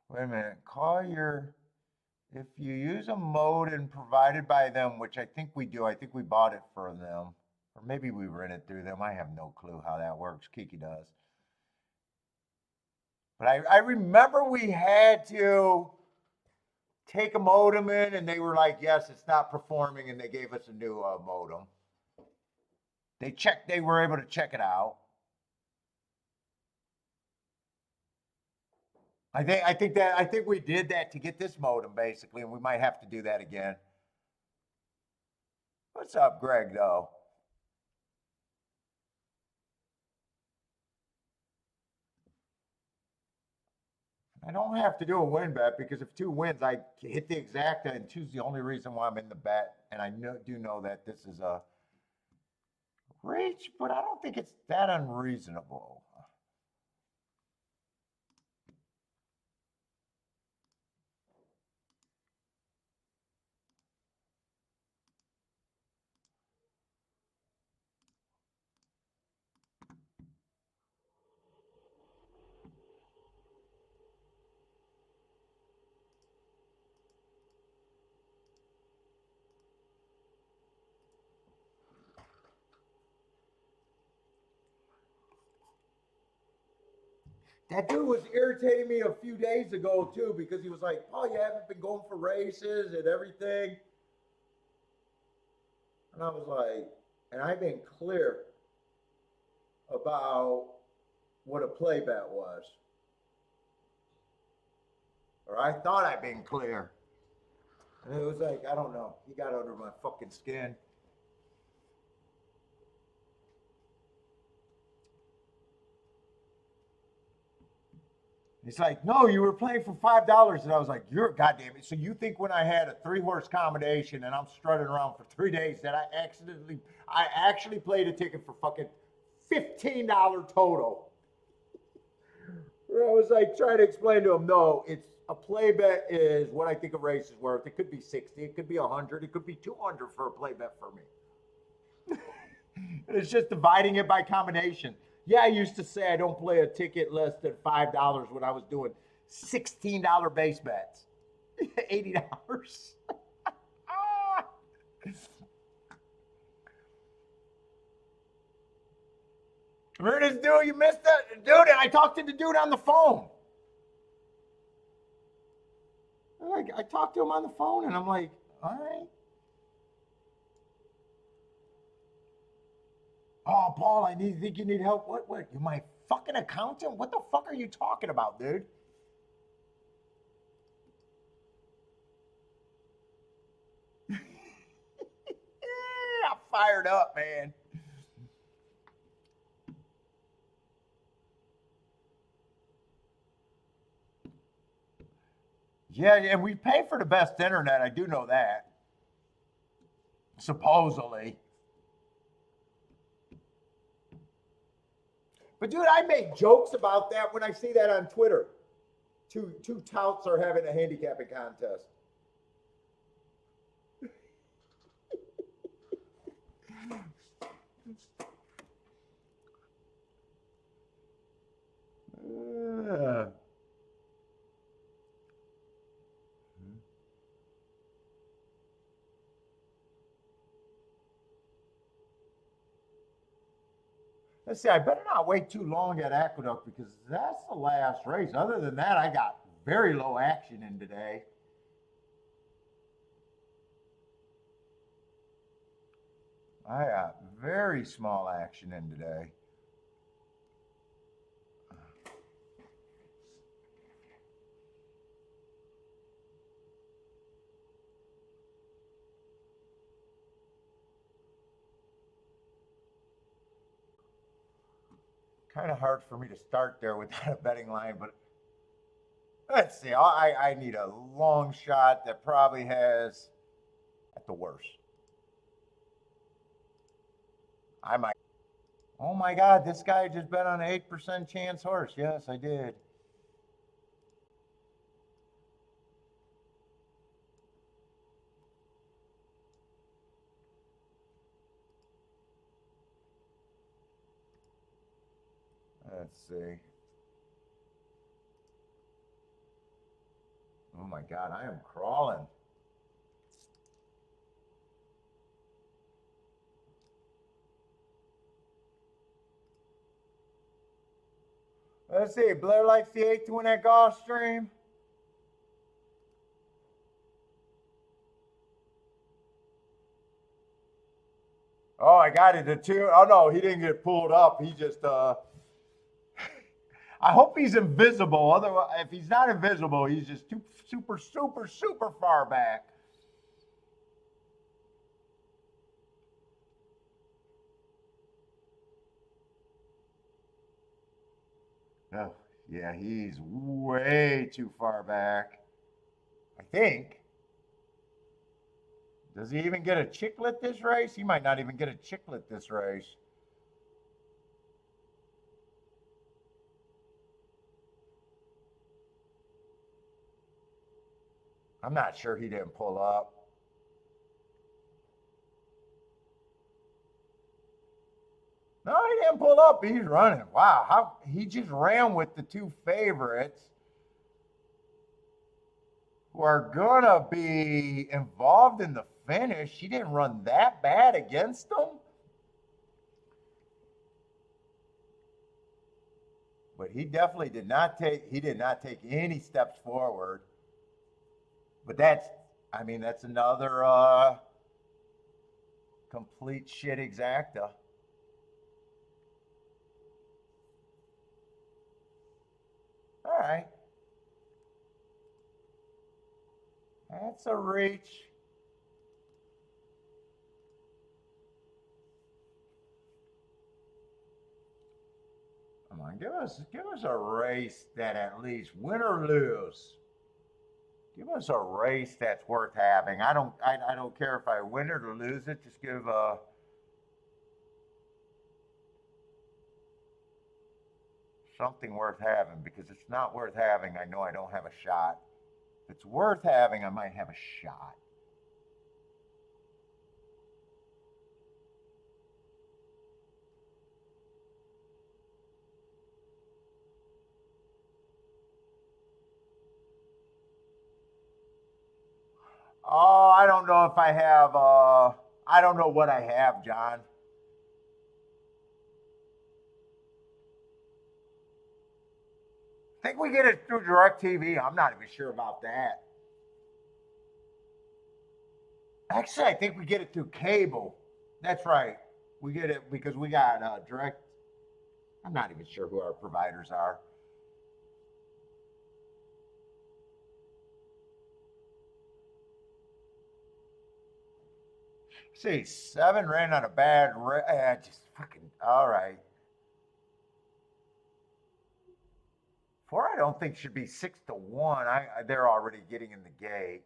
wait a minute, call your, if you use a modem provided by them, which I think we do, I think we bought it for them, or maybe we rented through them. I have no clue how that works. Kiki does. But I remember we had to take a modem in, and they were like, yes, it's not performing, and they gave us a new modem. They were able to check it out. I think we did that to get this modem basically, and we might have to do that again. What's up, Greg, though? I don't have to do a win bet because if two wins, I hit the exacta, and two's the only reason why I'm in the bet. And I do know that this is a reach, but I don't think it's that unreasonable. That dude was irritating me a few days ago too because he was like, "Oh, you haven't been going for races and everything," and I was like, "And I've been clear about what a play bet was, or I thought I'd been clear." And it was like, I don't know. He got under my fucking skin. He's like, "No, you were playing for $5," and I was like, "You're goddamn it! So you think when I had a 3-horse combination and I'm strutting around for 3 days that I actually played a ticket for fucking $15 total?" Where I was like trying to explain to him, no, it's a play bet is what I think a race is worth. It could be 60, it could be 100, it could be 200 for a play bet for me. It's just dividing it by combination. Yeah, I used to say I don't play a ticket less than $5 when I was doing $16 base bets. $80. Remember this dude? You missed it? Dude, and I talked to the dude on the phone. I talked to him on the phone and I'm like, all right. Oh, Paul, think you need help. What? You my fucking accountant? What the fuck are you talking about, dude? I'm fired up, man. Yeah, and we pay for the best internet. I do know that. Supposedly. But dude, I make jokes about that when I see that on Twitter. Two touts are having a handicapping contest. Uh, let's see. I better not wait too long at Aqueduct because that's the last race. Other than that, I got very low action in today. I got very small action in today. Kind of hard for me to start there without a betting line, but let's see. I need a long shot that probably has, at the worst, I might. Oh my God, this guy just bet on an 8% chance horse. Yes, I did. Let's see. Oh my God, I am crawling. Let's see. Blair likes the 8 to win that golf stream. Oh, I got it. The two. Oh no, he didn't get pulled up. He just. I hope he's invisible. Otherwise, if he's not invisible, he's just too super far back. Oh, Yeah, he's way too far back. I think. Does he even get a chicklet this race? He might not even get a chicklet this race. I'm not sure he didn't pull up. No, he didn't pull up. He's running. Wow, how he just ran with the two favorites who are gonna be involved in the finish. He didn't run that bad against them. But he definitely did not take any steps forward. But that's another complete shit exacta. All right. That's a reach. Come on, give us a race that at least win or lose. Give us a race that's worth having. I don't care if I win it or lose it. Just give something worth having, because it's not worth having. I know I don't have a shot. If it's worth having, I might have a shot. Oh, I don't know if I have. I don't know what I have, John. I think we get it through DirecTV. I'm not even sure about that. Actually, I think we get it through cable. That's right. We get it because we got direct. I'm not even sure who our providers are. See, 7 ran on a bad. Just fucking. All right. 4, I don't think should be 6-1. They're already getting in the gate.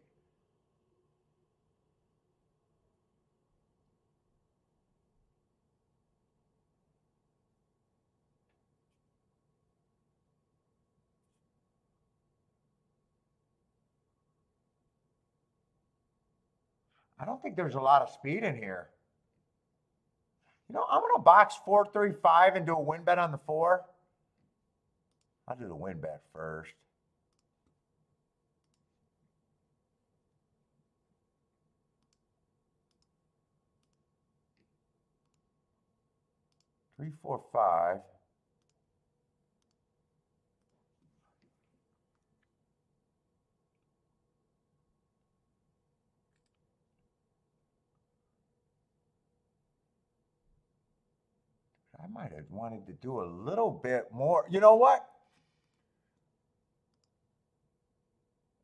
I don't think there's a lot of speed in here. I'm gonna box 4-3-5 and do a win bet on the 4. I'll do the win bet first. Three, 4, 5. I might have wanted to do a little bit more. You know what?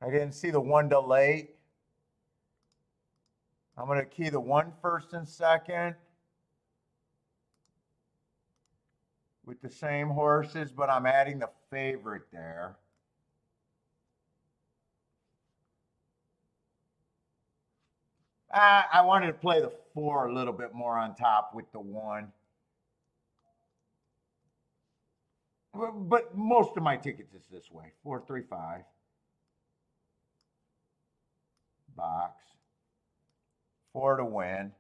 I didn't see the 1 to late. I'm going to key the 1 first and second with the same horses, but I'm adding the favorite there. I wanted to play the 4 a little bit more on top with the 1. But most of my tickets is this way: 4-3-5 box, 4 to win,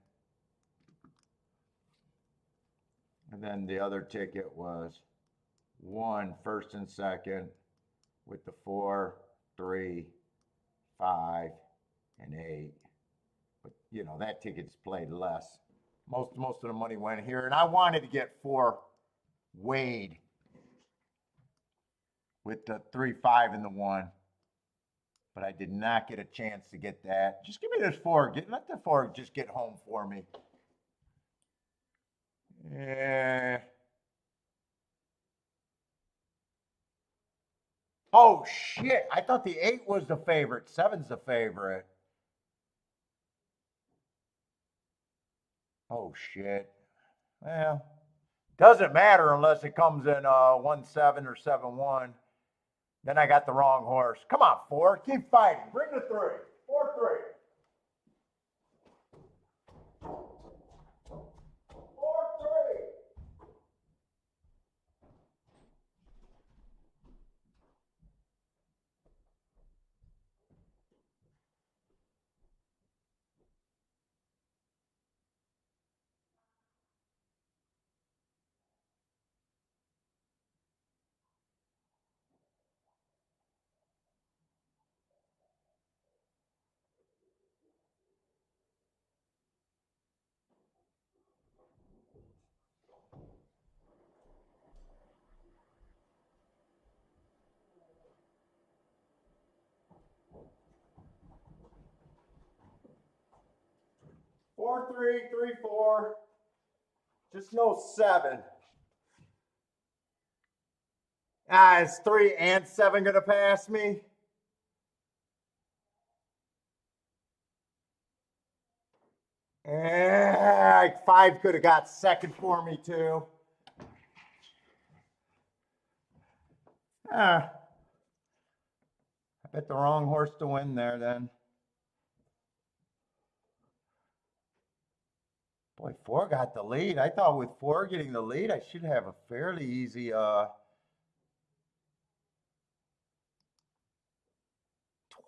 and then the other ticket was 1 first and second with the 4, 3, 5, and 8. But that ticket's played less. Most of the money went here, and I wanted to get 4 Wade with the 3, 5, and the 1. But I did not get a chance to get that. Just give me this 4. Let the 4 just get home for me. Yeah. Oh shit! I thought the 8 was the favorite. 7's the favorite. Oh shit. Well, doesn't matter unless it comes in 1-7 or 7-1. Then I got the wrong horse. Come on, 4. Keep fighting. Bring the 3. 4-3. 4-3. 4-3, 3-4. Just no 7. Is 3 and 7 going to pass me? Eh, 5 could have got second for me too. I bet the wrong horse to win there then. Boy, 4 got the lead. I thought with 4 getting the lead, I should have a fairly easy 23-2,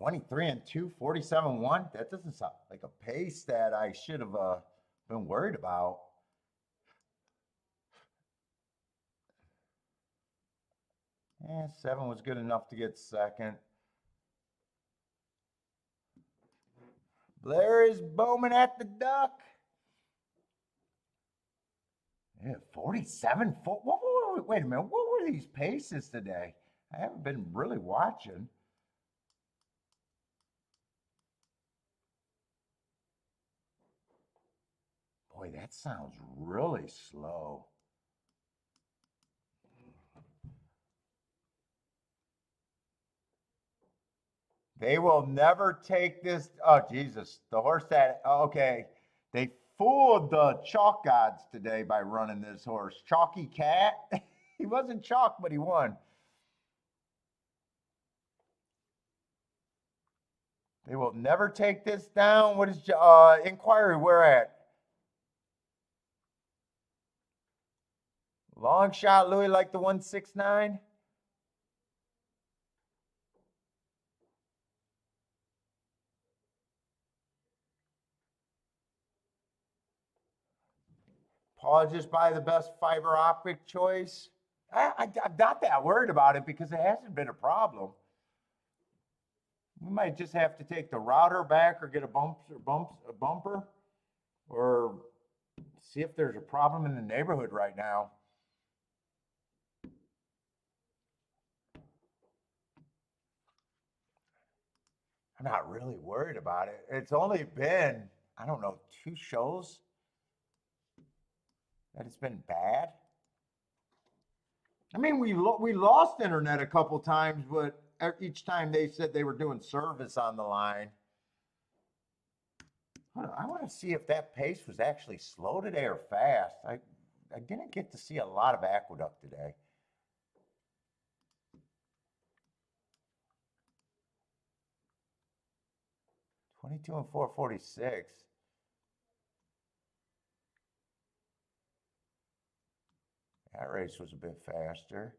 47-1. That doesn't sound like a pace that I should have been worried about. Yeah, 7 was good enough to get second. Blair is Bowman at the duck. Yeah, 47. Wait a minute. What were these paces today? I haven't been really watching. Boy, that sounds really slow. They will never take this. Oh, Jesus. The horse that, okay. They fooled the chalk gods today by running this horse. Chalky Cat. He wasn't chalk, but he won. They will never take this down. What is inquiry? Where at? Long shot, Louis, like the 169. Paul just buy the best fiber optic choice. I'm not that worried about it because it hasn't been a problem. We might just have to take the router back or get a bumper, or see if there's a problem in the neighborhood right now. I'm not really worried about it. It's only been, I don't know, 2 shows that it's been bad. I mean, we lost internet a couple times, but each time they said they were doing service on the line. I want to see if that pace was actually slow today or fast. I didn't get to see a lot of Aqueduct today. $22 and $4.46. That race was a bit faster.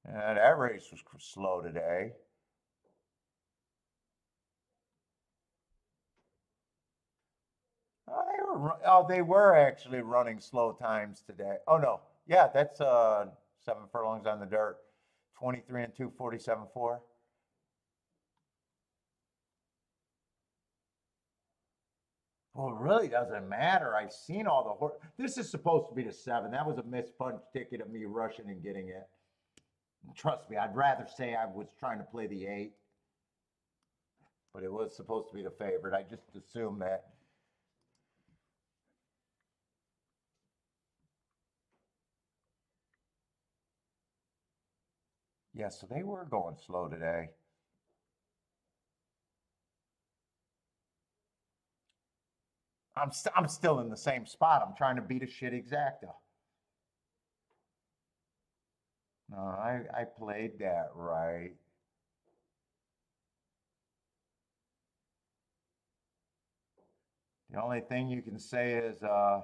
That race was slow today. They were actually running slow times today. Oh no, yeah, that's 7 furlongs on the dirt, 23-2, 47-4. Well, it really doesn't matter. I've seen all the horse. This is supposed to be the 7. That was a missed punch ticket of me rushing and getting it. Trust me, I'd rather say I was trying to play the 8, but it was supposed to be the favorite. I just assumed that. Yeah, so they were going slow today. I'm still in the same spot. I'm trying to beat a shit exacta. No, I played that right. The only thing you can say is I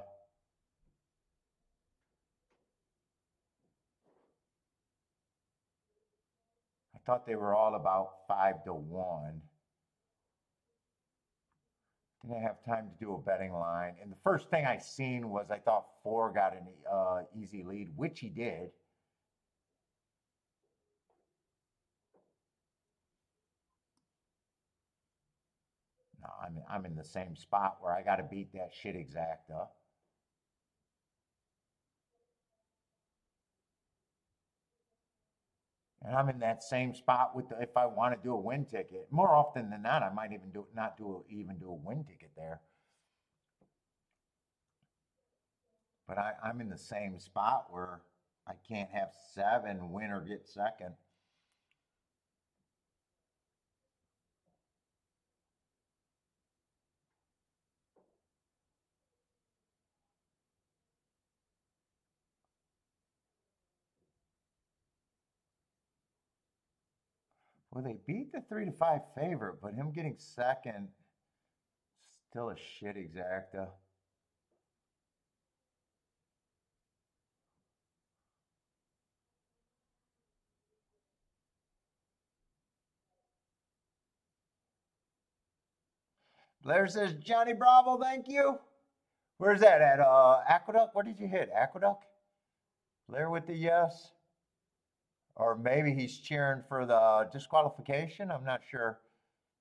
thought they were all about 5 to 1. Didn't have time to do a betting line. And the first thing I seen was I thought four got an easy lead, which he did. No, I'm in the same spot where I got to beat that shit exacta. And I'm in that same spot with if I want to do a win ticket. More often than not, I might even do not do even do a win ticket there. But I'm in the same spot where I can't have seven win or get second. Well, they beat the 3 to 5 favorite, but him getting second, still a shit exacta. Blair says, Johnny Bravo, thank you. Where's that at? Aqueduct? What did you hit? Aqueduct? Blair with the yes. Or maybe he's cheering for the disqualification. I'm not sure.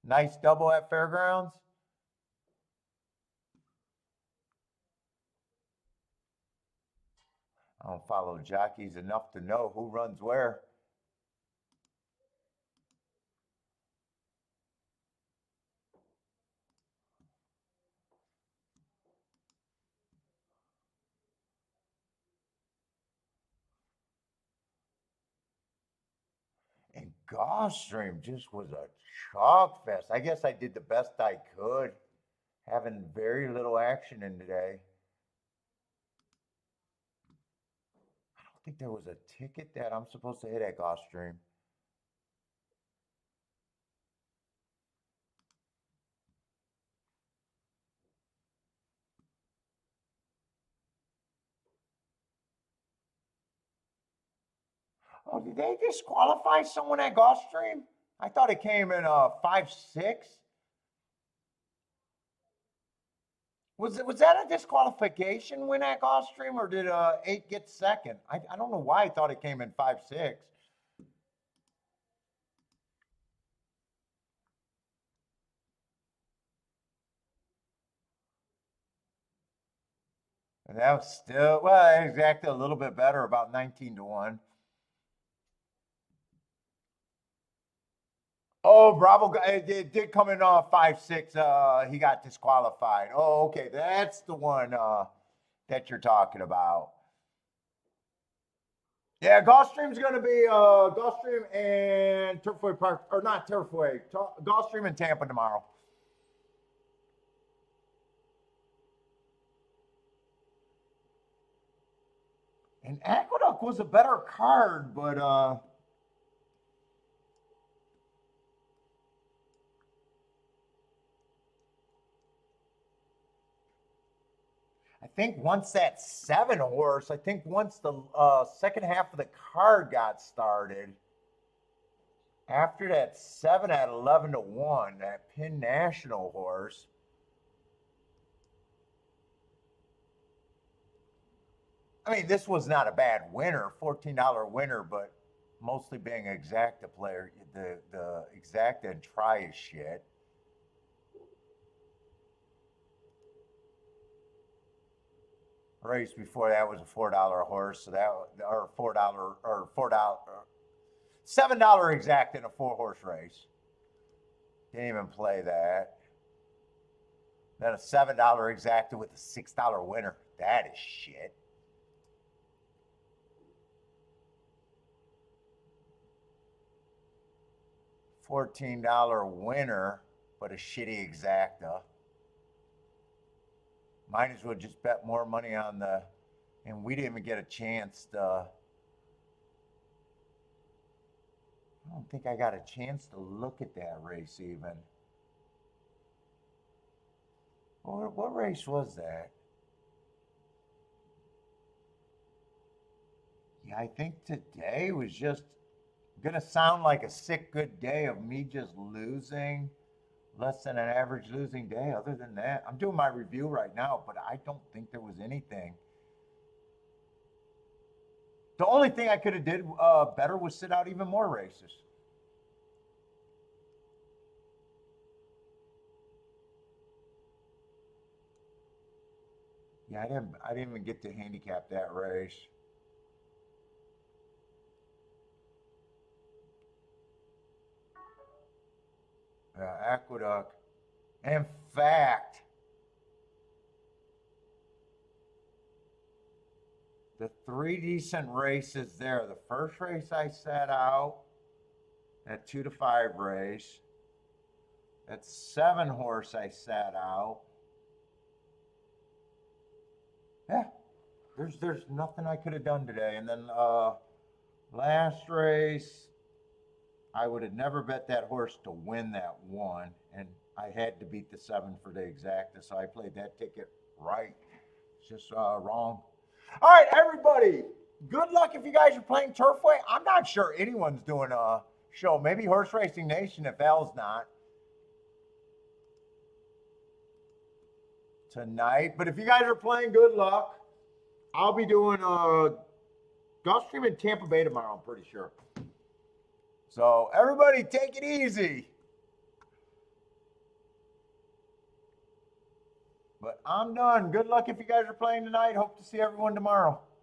Nice double at Fairgrounds. I don't follow jockeys enough to know who runs where. And Gulfstream just was a chalk fest. I guess I did the best I could, having very little action in today. I don't think there was a ticket that I'm supposed to hit at Gulfstream. Oh, did they disqualify someone at Gulfstream? I thought it came in 5-6. Was that a disqualification win at Gulfstream, or did 8 get second? I don't know why I thought it came in 5-6. And that was still, well, exactly a little bit better, about 19 to 1. Oh, Bravo, it did come in 5-6. He got disqualified. Oh, okay. That's the one that you're talking about. Yeah, Gulfstream's going to be Gulfstream and Turfway Park, or not Turfway, Gulfstream and Tampa tomorrow. And Aqueduct was a better card, but I think once that 7 horse, I think once the second half of the card got started, after that 7 at 11 to 1, that Penn National horse. I mean, this was not a bad winner, $14 winner, but mostly being exacta player, the exacta and try is shit. Race before that was a $4 horse, so that or $4 or $4 $7 exact in a 4 horse race. Didn't even play that. Then a $7 exacta with a $6 winner. That is shit. $14 winner, but a shitty exacta. Might as well just bet more money on the, and we didn't even get a chance to I don't think I got a chance to look at that race even. What race was that? Yeah, I think today was just gonna sound like a sick good day of me just losing less than an average losing day. Other than that, I'm doing my review right now, but I don't think there was anything. The only thing I could have did better was sit out even more races. Yeah, I didn't even get to handicap that race. Aqueduct. In fact, the three decent races there. The first race I sat out, that 2 to 5 race. That 7 horse I sat out. Yeah, there's nothing I could have done today. And then last race, I would have never bet that horse to win that one, and I had to beat the 7 for the exacta, so I played that ticket right. It's just wrong. All right, everybody. Good luck if you guys are playing Turfway. I'm not sure anyone's doing a show. Maybe Horse Racing Nation if Al's not tonight. But if you guys are playing, good luck. I'll be doing Gulfstream in Tampa Bay tomorrow, I'm pretty sure. So everybody take it easy. But I'm done. Good luck if you guys are playing tonight. Hope to see everyone tomorrow.